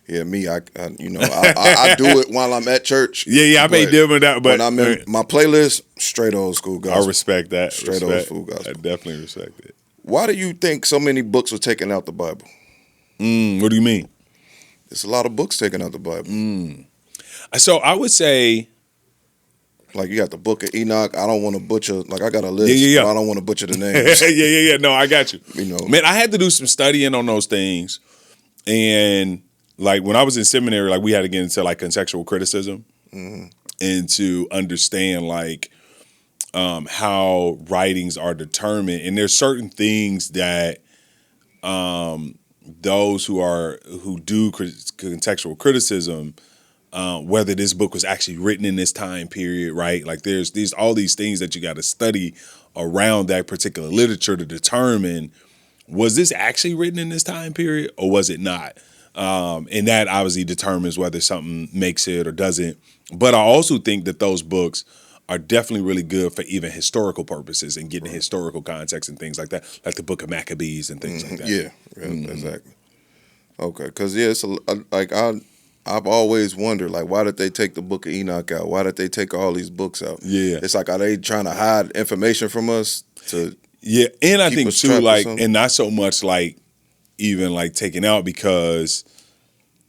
Yeah, me, I do it while I'm at church. Yeah, I may different that, but when I'm in my playlist, straight old school gospel. I respect that. Straight old school gospel. I definitely respect it. Why do you think so many books were taken out the Bible? What do you mean? There's a lot of books taken out the Bible. So I would say, like, you got the Book of Enoch. I don't want to butcher. Like, I got a list. But I don't want to butcher the names. Yeah. No, I got you. You know, man, I had to do some studying on those things, and like when I was in seminary, like we had to get into like contextual criticism and to understand like how writings are determined, and there's certain things that those who do contextual criticism, whether this book was actually written in this time period, right? Like there's all these things that you got to study around that particular literature to determine, was this actually written in this time period or was it not? And that obviously determines whether something makes it or doesn't. But I also think that those books are definitely really good for even historical purposes and getting historical context and things like that, like the Book of Maccabees and things like that. Yeah, exactly. Okay, because it's like I've always wondered, like, why did they take the Book of Enoch out? Why did they take all these books out? Yeah. It's like, are they trying to hide information from us to? Yeah, and I keep think us too, trapped or like, something? and not so much like even like taken out because,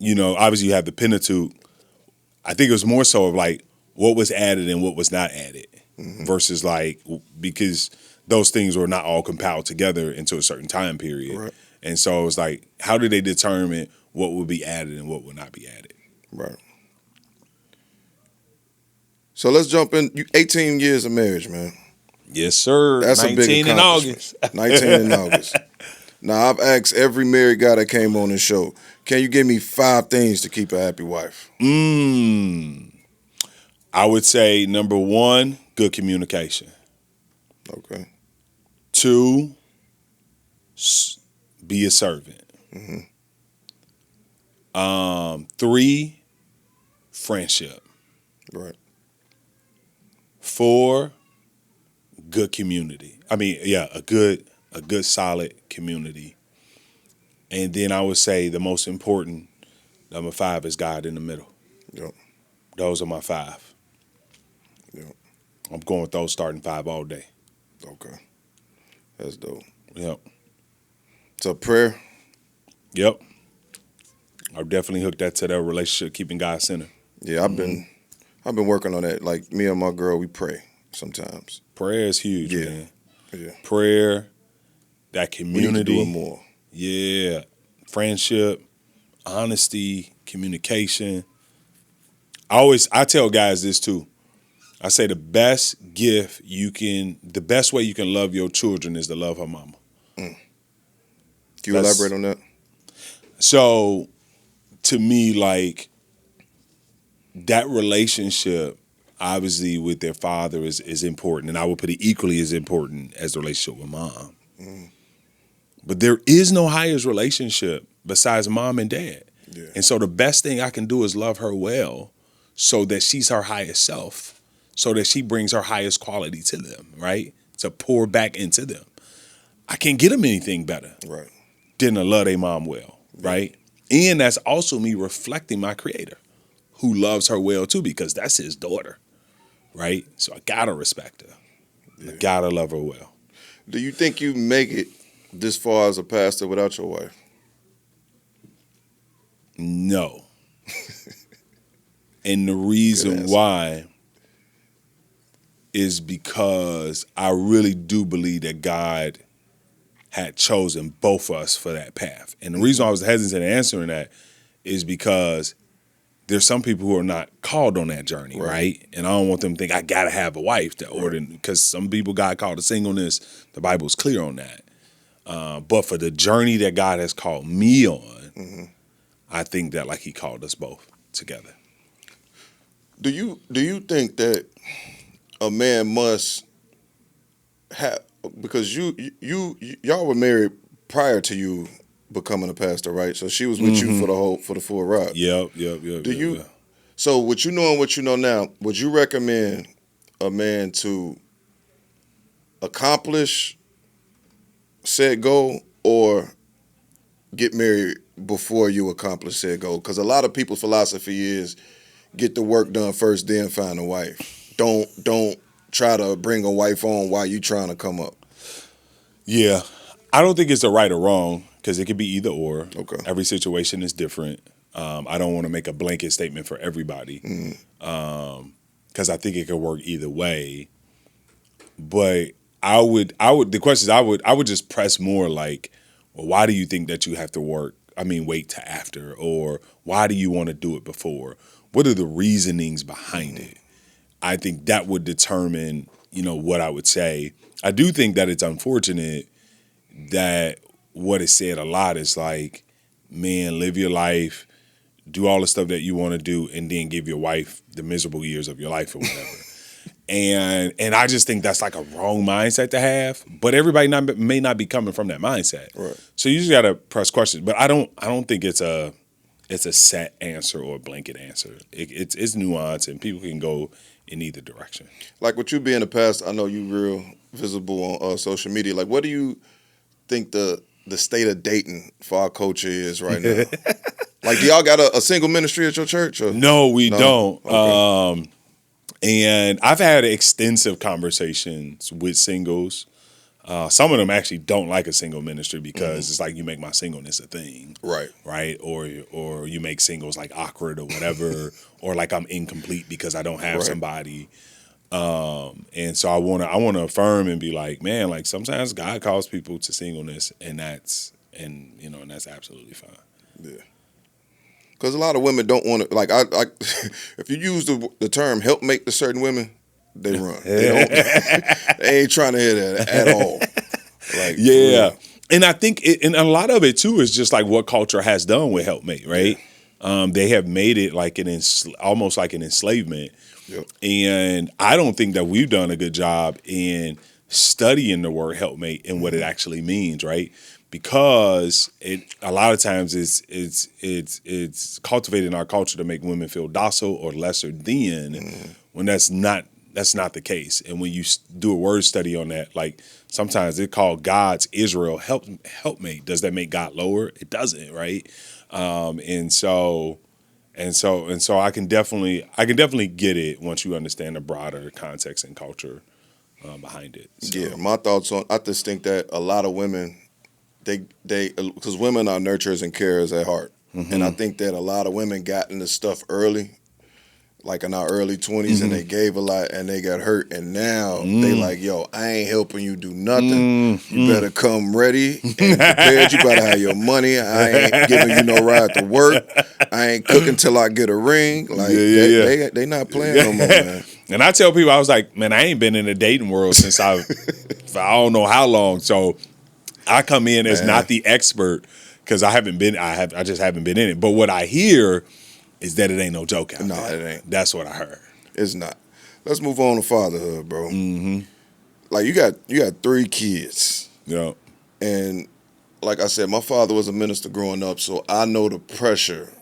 obviously you have the Pentateuch. I think it was more so of like what was added and what was not added versus like, because those things were not all compiled together into a certain time period. Right. And so it was like, how did they determine what would be added and what would not be added? Right. So let's jump in. 18 years of marriage, man. Yes, sir. That's a big 19 in accomplishment. August. 19 in August. Now, I've asked every married guy that came on this show, can you give me 5 things to keep a happy wife? I would say number 1, good communication. Okay. 2, be a servant. 3, friendship. Right. 4, good community. I mean, yeah, a good solid community. And then I would say the most important, number 5, is God in the middle. Yep. Those are my 5. Yep. I'm going with those starting 5 all day. Okay. That's dope. Yep. So prayer. Yep. I've definitely hooked that to that relationship, keeping God centered. Yeah, I've been working on that. Like, me and my girl, we pray sometimes. Prayer is huge, Yeah. man. Yeah. Prayer, that We need to community. do it more. Yeah. Friendship, honesty, communication. I tell guys this too. I say the best way you can love your children is to love her mama. Can you elaborate on that? So, to me, like, that relationship, obviously, with their father is important, and I would put it equally as important as the relationship with mom. But there is no highest relationship besides mom and dad. Yeah. And so the best thing I can do is love her well so that she's her highest self, so that she brings her highest quality to them, right? To pour back into them. I can't get them anything better Right. than to love their mom well, right? And that's also me reflecting my creator who loves her well too, because that's his daughter, right? So I gotta respect her. I gotta love her well. Do you think you make it this far as a pastor without your wife? No. And the reason why is because I really do believe that God had chosen both of us for that path. And the reason I was hesitant in answering that is because there's some people who are not called on that journey, right? And I don't want them to think I gotta have a wife because some people God called to singleness. The Bible's clear on that. But for the journey that God has called me on, I think that like He called us both together. Do you think that a man must have, because y'all were married prior to you becoming a pastor, right? So she was with you for the full ride. Yep. So with you knowing what you know now, would you recommend a man to accomplish said goal or get married before you accomplish said goal? Because a lot of people's philosophy is get the work done first, then find a wife. Don't try to bring a wife on while you trying to come up. Yeah. I don't think it's a right or wrong because it could be either or. Okay. Every situation is different. I don't want to make a blanket statement for everybody because I think it could work either way. But the question is I would just press more like, well, why do you think that you have to wait to after, or why do you want to do it before? What are the reasonings behind it? I think that would determine, what I would say. I do think that it's unfortunate that what is said a lot is like, man, live your life, do all the stuff that you want to do, and then give your wife the miserable years of your life or whatever. And I just think that's like a wrong mindset to have. But everybody may not be coming from that mindset. Right. So you just gotta press questions. But I don't think it's a set answer or a blanket answer. It's nuance, and people can go in either direction. Like with you being a pastor, I know you real visible on social media. Like, what do you think the state of dating for our culture is right now? Like, do y'all got a single ministry at your church? Or? No, we No? don't. Okay. And I've had extensive conversations with singles. Some of them actually don't like a single ministry because it's like you make my singleness a thing, Right. Or you make singles like awkward or whatever, or like I'm incomplete because I don't have somebody. And so I wanna affirm and be like, man, like sometimes God calls people to singleness, and that's absolutely fine. Yeah. Because a lot of women don't want to, like, I if you use the term helpmate to certain women, they run. They ain't trying to hear that at all. Like, yeah. And I think, and a lot of it too is just like what culture has done with helpmate, right? Yeah. They have made it like almost like an enslavement. Yep. And I don't think that we've done a good job in studying the word helpmate and what it actually means, right? Because a lot of times it's cultivated in our culture to make women feel docile or lesser than, when that's not the case. And when you do a word study on that, like sometimes it's called God's Israel helpmate. Does that make God lower? It doesn't, right? And so I can definitely get it once you understand the broader context and culture behind it. So. Yeah, my thoughts on, I just think that a lot of women, they because women are nurturers and carers at heart, and I think that a lot of women got into stuff early, like in our early 20s, and they gave a lot and they got hurt, and now they like, yo, I ain't helping you do nothing. You better come ready and prepared. You better have your money. I ain't giving you no ride to work. I ain't cooking till I get a ring. Like they not playing no more, man. And I tell people, I was like, man, I ain't been in the dating world since I don't know how long. So I come in as not the expert because I just haven't been in it. But what I hear is that it ain't no joke out there. No, it ain't. That's what I heard. It's not. Let's move on to fatherhood, bro. Mm-hmm. Like you got 3 kids. Yeah. And like I said, my father was a minister growing up, so I know the pressure.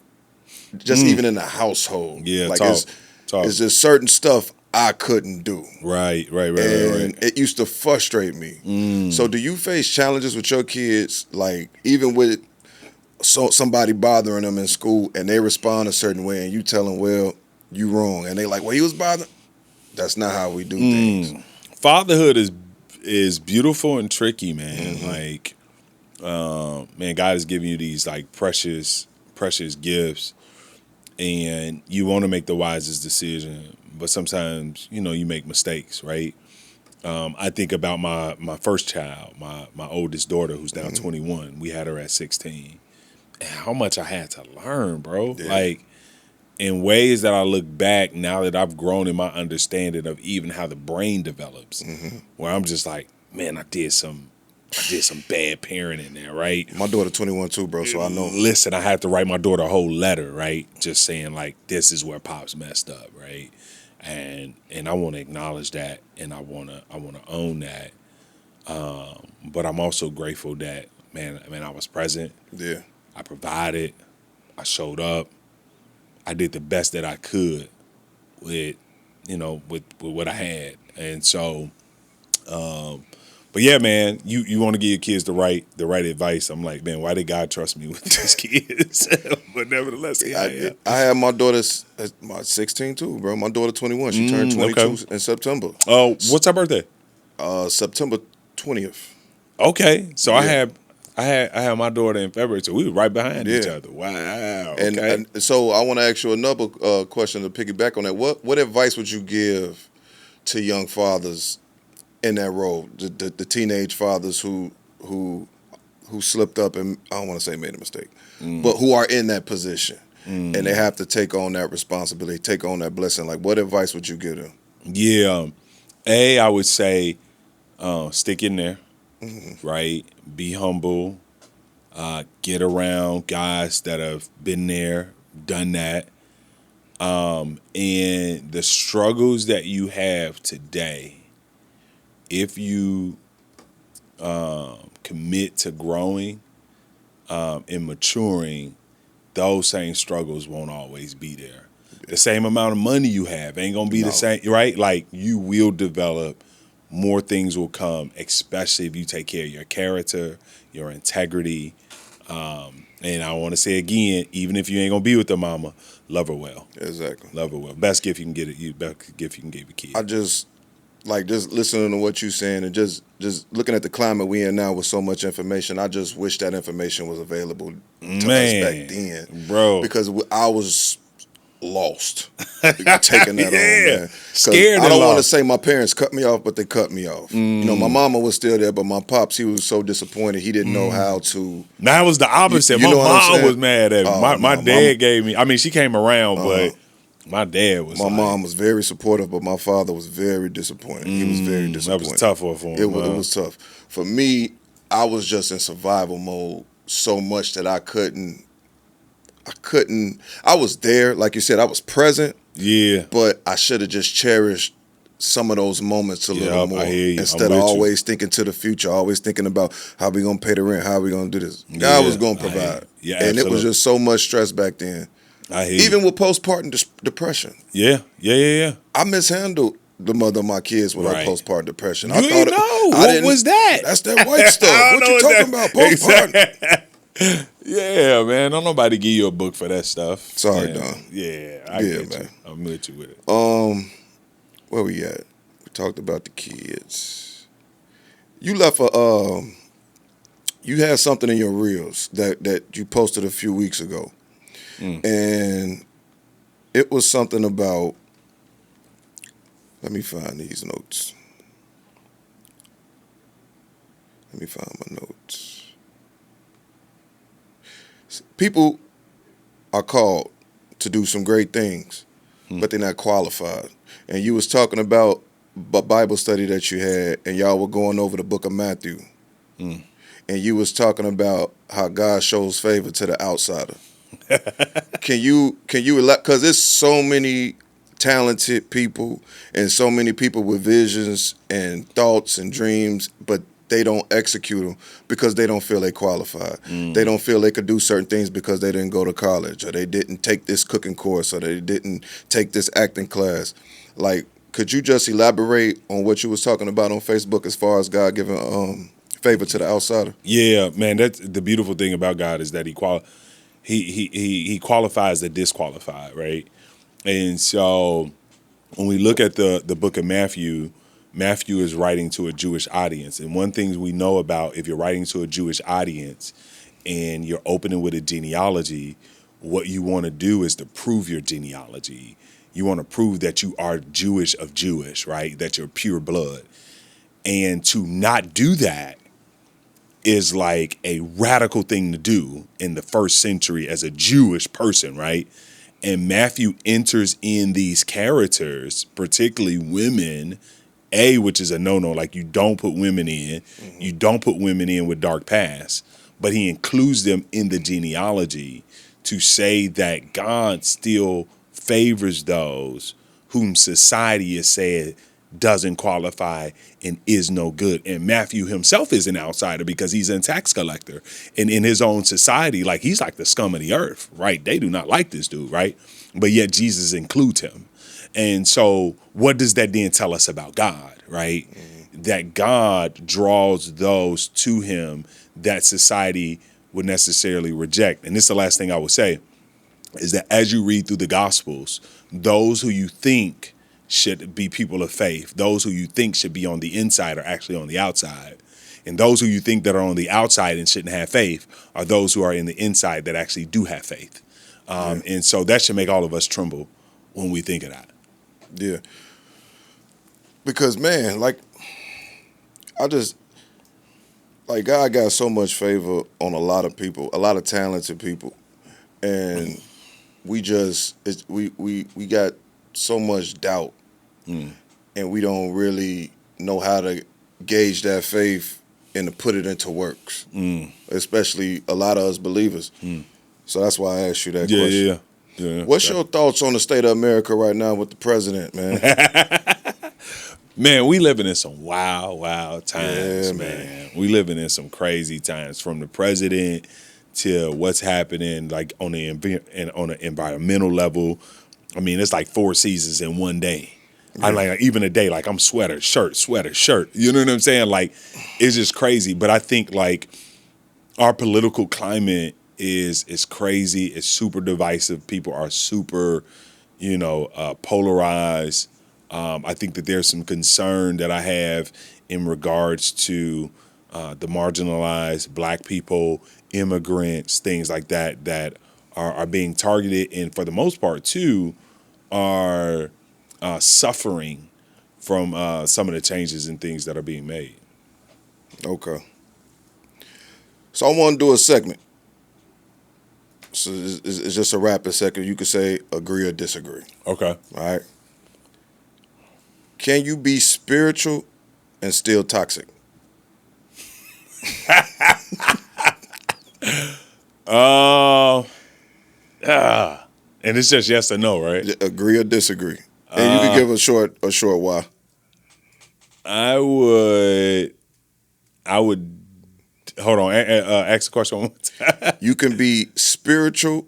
Just even in the household. Yeah, like talk. It's just certain stuff I couldn't do. Right. And it used to frustrate me. So do you face challenges with your kids, like even with somebody bothering them in school and they respond a certain way and you tell them, well, you wrong, and they like, well, he was bothering? That's not how we do things. Fatherhood is beautiful and tricky, man. Like, man, God has given you these like precious gifts, and you want to make the wisest decision, but sometimes you make mistakes, right? I think about my first child, my oldest daughter, who's now 21. We had her at 16. And how much I had to learn, bro. Yeah. Like, in ways that I look back now that I've grown in my understanding of even how the brain develops, where I'm just like, man, I did some bad parenting there, right? My daughter 21 too, bro, so I know. Listen, I had to write my daughter a whole letter, right? Just saying like, this is where Pop's messed up, right? And I want to acknowledge that, and I want to own that. But I'm also grateful that, man, I was present. Yeah. I provided, I showed up, I did the best that I could with what I had. And so, but yeah, man, you want to give your kids the right advice. I'm like, man, why did God trust me with these kids? But nevertheless, I had my daughter's, my 16 too, bro. My daughter 21. She turned 22 in September. Oh, what's her birthday? September 20th. Okay, so yeah. I had my daughter in February, so we were right behind each other. Wow. Okay. And so I want to ask you another question to piggyback on that. What advice would you give to young fathers in that role, the teenage fathers who slipped up and, I don't want to say made a mistake, but who are in that position and they have to take on that responsibility, take on that blessing? Like, what advice would you give them? Yeah. I would say stick in there. Right? Be humble. Get around guys that have been there, done that. And the struggles that you have today, if you commit to growing and maturing, those same struggles won't always be there. The same amount of money you have ain't gonna be the same, right? Like, you will develop, more things will come, especially if you take care of your character, your integrity. And I want to say again, even if you ain't gonna be with the mama, love her well. Exactly. Love her well. Best gift you can get it. Best gift you can give your kid. I just listening to what you're saying and just looking at the climate we in now with so much information. I just wish that information was available to us back then, bro. Because I was lost taking that on, man. Scared. I don't want to say my parents cut me off, but they cut me off. You know, my mama was still there, but my pops, he was so disappointed. He didn't know how to. Now it was the opposite. My mom was mad at me. My dad gave me. I mean, she came around, but my dad was. My mom was very supportive, but my father was very disappointed. He was very disappointed. That was tough for him. It was tough. For me, I was just in survival mode so much that I couldn't. I was there, like you said, I was present. Yeah. But I should have just cherished some of those moments a little more. I hear you. Instead of always thinking to the future, always thinking about how we gonna pay the rent, how we gonna do this. God was gonna provide. Yeah, and absolutely. it was just so much stress back then. I hear Even you. with postpartum depression. Yeah. I mishandled the mother of my kids with her postpartum depression. What was that? That's that white stuff. What you talking about? Postpartum. Yeah, man. Don't nobody give you a book for that stuff. Sorry, Don. Yeah, I get man. you. I'm with you with it. Where we at? We talked about the kids. You left you had something in your reels that you posted a few weeks ago. And it was something about, let me find these notes. Let me find my notes. People are called to do some great things, but they're not qualified. And you was talking about a Bible study that you had, and y'all were going over the book of Matthew. And you was talking about how God shows favor to the outsider. Can you because there's so many talented people and so many people with visions and thoughts and dreams, but they don't execute them because they don't feel they qualified. They don't feel they could do certain things because they didn't go to college, or they didn't take this cooking course, or they didn't take this acting class. Like, could you just elaborate on what you was talking about on Facebook as far as God giving favor to the outsider? Yeah, man. That's the beautiful thing about God, is that he qualifies the disqualified, right? And so when we look at the book of Matthew is writing to a Jewish audience. And one thing we know about, if you're writing to a Jewish audience and you're opening with a genealogy, what you want to do is to prove your genealogy. You want to prove that you are Jewish of Jewish, right? That you're pure blood. And to not do that is like a radical thing to do in the first century as a Jewish person, right? And Matthew enters in these characters, particularly women, which is a no-no. Like, you don't put women in. You don't put women in with dark past. But he includes them in the genealogy to say that God still favors those whom society has said doesn't qualify and is no good. And Matthew himself is an outsider because he's a tax collector. And in his own society, like, he's like the scum of the earth, right? They do not like this dude, right? But yet Jesus includes him. And so what does that then tell us about God, right? That God draws those to him that society would necessarily reject. And this is the last thing I would say, is that as you read through the Gospels, those who you think should be people of faith, those who you think should be on the inside are actually on the outside. And those who you think that are on the outside and shouldn't have faith are those who are in the inside that actually do have faith. And so that should make all of us tremble when we think of that. Yeah. Because, man, like, God got so much favor on a lot of people, a lot of talented people. And we got so much doubt. And we don't really know how to gauge that faith and to put it into works. Especially a lot of us believers. So that's why I asked you that question. Yeah. What's your thoughts on the state of America right now with the president, man? Man, we living in some wild times, man. We living in some crazy times, from the president to what's happening, like on an environmental level. I mean, it's like 4 seasons in one day. I like even a day, like I'm sweater, shirt, sweater, shirt. You know what I'm saying? Like, it's just crazy. But I think like our political climate is crazy. It's super divisive. People are super, polarized. I think that there's some concern that I have in regards to the marginalized Black people, immigrants, things like that that are being targeted, and for the most part too, are suffering from some of the changes and things that are being made. Okay. So I want to do a segment. So it's just a rapid segment. You could say agree or disagree. Okay. All right. Can you be spiritual and still toxic? And it's just yes or no, right? Agree or disagree? And you can give a short why. I would. Hold on. Ask the question one more time. You can be spiritual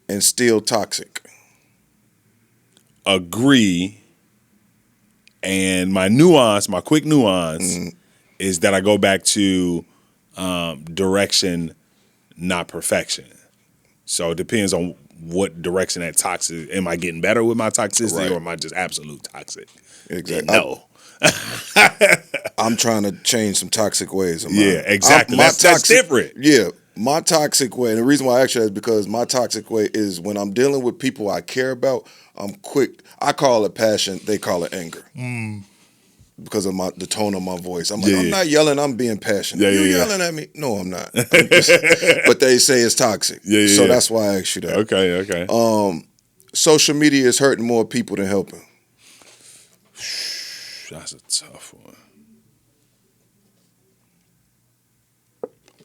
and still toxic. Agree. And my quick nuance, is that I go back to direction, not perfection. So it depends on what direction that toxic. Am I getting better with my toxicity, Right. or am I just absolute toxic? Exactly. No. I'm trying to change some toxic ways of mine. Yeah, exactly. That's different. Yeah, my toxic way, and the reason why I actually is because my toxic way is when I'm dealing with people I care about, I'm quick. I call it passion. They call it anger. Because of the tone of my voice. I'm like, I'm not yelling, I'm being passionate. You yelling at me? No, I'm not. But they say it's toxic. So that's why I asked you that. Okay. Social media is hurting more people than helping. That's a tough one.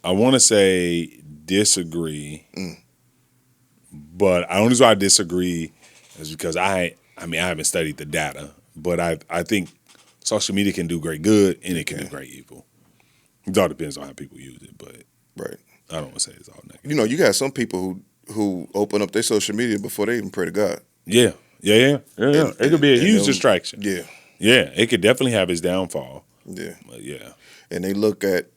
I want to say disagree, but the only reason why I disagree is because I haven't studied the data, but I think social media can do great good and it can do great evil. It all depends on how people use it, but right. I don't want to say it's all negative. You know, you got some people who open up their social media before they even pray to God. Yeah. It could be a huge distraction. Yeah. Yeah, it could definitely have its downfall. Yeah. But yeah. And they look at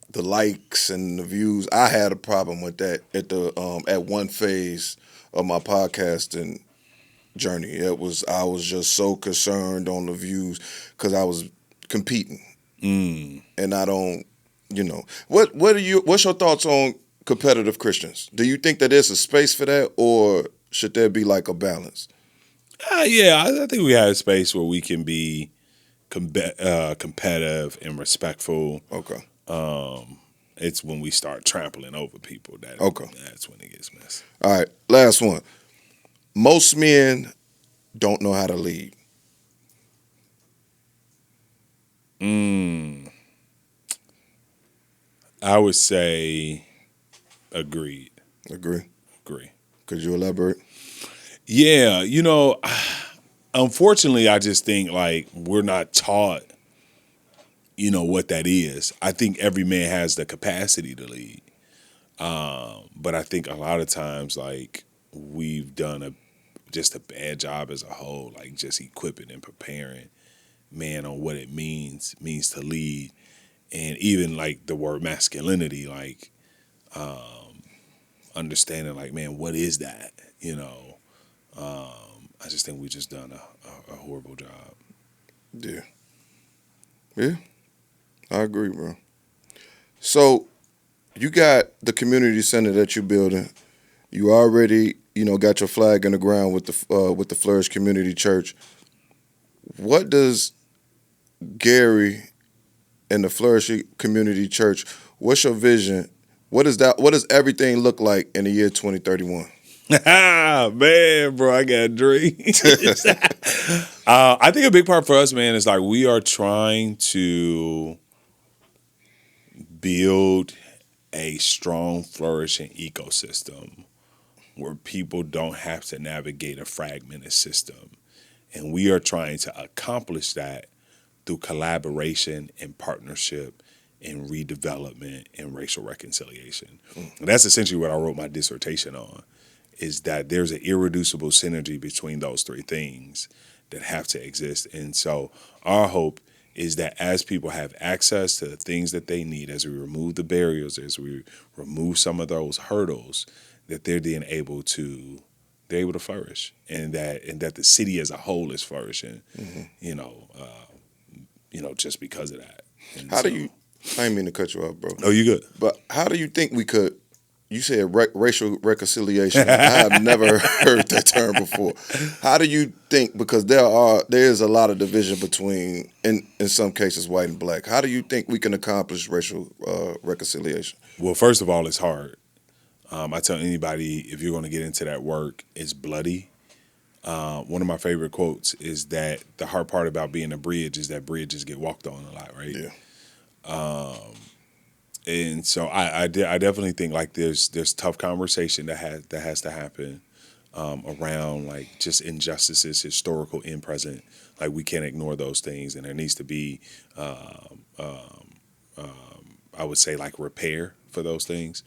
the likes and the views. I had a problem with that at one phase of my podcasting journey. I was just so concerned on the views because I was competing. And I don't, what's your thoughts on competitive Christians? Do you think that there's a space for that, or should there be like a balance? I think we have a space where we can be competitive and respectful. Okay. It's when we start trampling over people that's when it gets messy. All right, last one. Most men don't know how to lead. I would say agreed. Agree. Agree. Could you elaborate? Yeah, unfortunately, I just think like we're not taught, what that is. I think every man has the capacity to lead. But I think a lot of times, like, we've done just a bad job as a whole, like just equipping and preparing man on what it means to lead. And even like the word masculinity, like understanding like, man, what is that? I just think we just done a horrible job. Yeah. Yeah. I agree, bro. So you got the community center that you're building. You already, got your flag in the ground with the Flourish Community Church. What does Gary and the Flourish Community Church, what's your vision? What does everything look like in the year 2031? Man, bro, I got dreams. I think a big part for us, man, is like we are trying to build a strong, flourishing ecosystem where people don't have to navigate a fragmented system. And we are trying to accomplish that through collaboration and partnership and redevelopment and racial reconciliation. And that's essentially what I wrote my dissertation on. is that there's an irreducible synergy between those three things that have to exist. And so our hope is that as people have access to the things that they need, as we remove the barriers, as we remove some of those hurdles, that they're then able to flourish, and that the city as a whole is flourishing. Just because of that. And How do you? I didn't mean to cut you off, bro. Oh, you good? But how do you think we could? You said racial reconciliation. I have never heard that term before. How do you think? Because there is a lot of division between, in some cases, white and black. How do you think we can accomplish racial reconciliation? Well, first of all, it's hard. I tell anybody, if you're going to get into that work, it's bloody. One of my favorite quotes is that the hard part about being a bridge is that bridges get walked on a lot, right? Yeah. And so I definitely think like there's tough conversation that has to happen around like just injustices, historical and present. Like we can't ignore those things, and there needs to be, I would say, like repair for those things.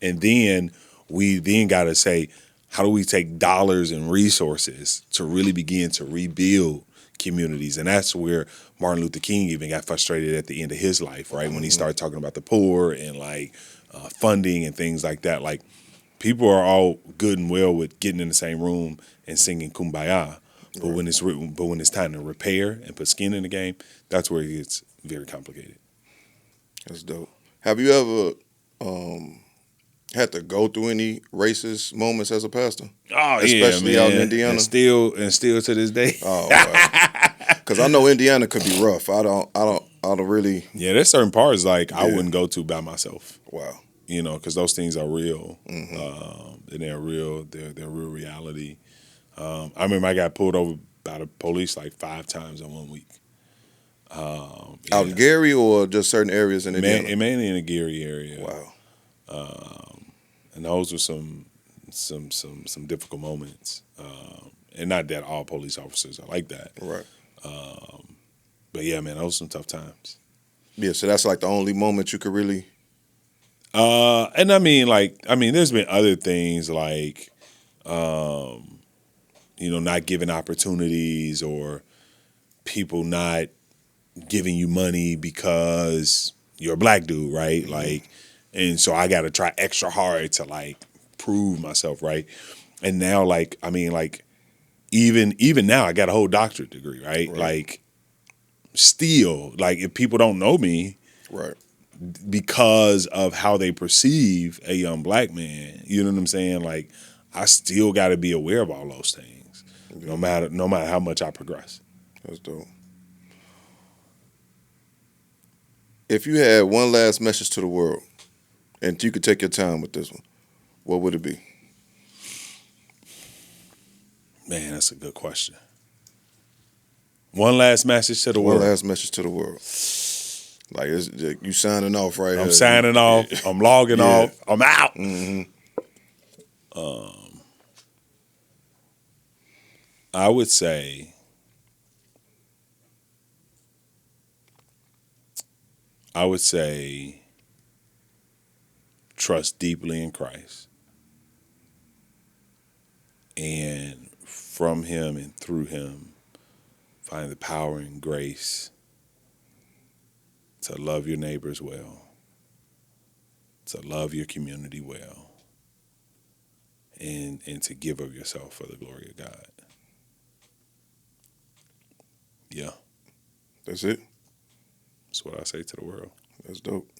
And then we got to say, how do we take dollars and resources to really begin to rebuild communities? And that's where Martin Luther King even got frustrated at the end of his life, right? When he started talking about the poor and like funding and things like that. Like people are all good and well with getting in the same room and singing Kumbaya, but when it's time to repair and put skin in the game, that's where it gets very complicated. That's dope. Have you ever had to go through any racist moments as a pastor? Oh, especially yeah, man. out in Indiana. And still to this day. Oh, wow. Because I know Indiana could be rough. I don't really. Yeah, there's certain parts like I wouldn't go to by myself. Wow. Because those things are real, and they're real. They're real reality. I remember I got pulled over by the police like 5 times in 1 week. Out in Gary or just certain areas in Indiana? Mainly in the Gary area. Wow. And those were some difficult moments. And not that all police officers are like that. Right. But yeah, man, those were some tough times. Yeah, so that's like the only moment you could really. And I mean, there's been other things like, not giving opportunities or people not giving you money because you're a black dude, right? Mm-hmm. Like, and so I got to try extra hard to like prove myself, right? And now, even now, I got a whole doctorate degree, right? Like, still, like, if people don't know me, right, because of how they perceive a young black man, you know what I'm saying? Like, I still got to be aware of all those things, no matter how much I progress. That's dope. If you had one last message to the world, and you could take your time with this one, what would it be? Man, that's a good question. One last message to the world. One last message to the world. Like, you signing off right here. I'm signing off. I'm logging off. I'm out. Mm-hmm. I would say trust deeply in Christ, and from him and through him find the power and grace to love your neighbors well, to love your community well, and to give of yourself for the glory of God. Yeah. That's it? That's what I say to the world. That's dope.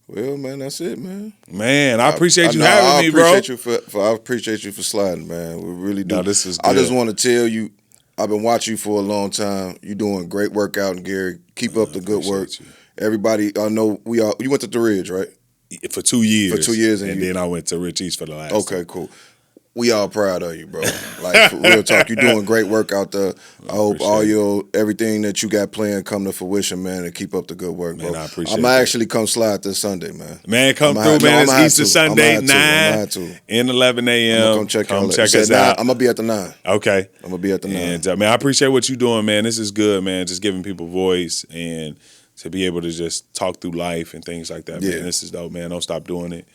Well, man, that's it, man. Man, I appreciate you having me, bro. I appreciate you for sliding, man. We really do. No, this is good. I just want to tell you, I've been watching you for a long time. You're doing great work out in Gary. Keep up the good work. You. Everybody, I know you went to the Ridge, right? For 2 years. For 2 years. And then I went to Rich East for the last Okay, cool. We all proud of you, bro. Like, for real talk, you're doing great work out there. I hope everything that you got planned come to fruition, man, and keep up the good work, bro. Man, I appreciate it. I'm going to actually come slide this Sunday, man. Man, come through, man. It's Easter Sunday, 9 and 11 a.m. Come check us out. I'm going to be at the 9. Okay. I'm going to be at the 9. And, man, I appreciate what you're doing, man. This is good, man. Just giving people voice and to be able to just talk through life and things like that, man. This is dope, man. Don't stop doing it.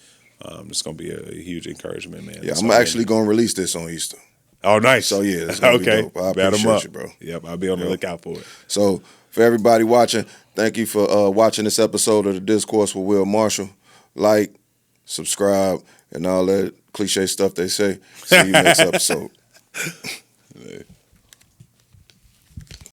It's gonna be a huge encouragement, man. Yeah, So, I'm actually going to release this on Easter. Oh, nice. So, yeah, it's gonna be okay. dope. I Bet 'em appreciate up. you, bro. Yep, I'll be on the lookout for it. So, for everybody watching, thank you for watching this episode of the Discourse with Will Marshall. Like, subscribe, and all that cliche stuff they say. See you next episode.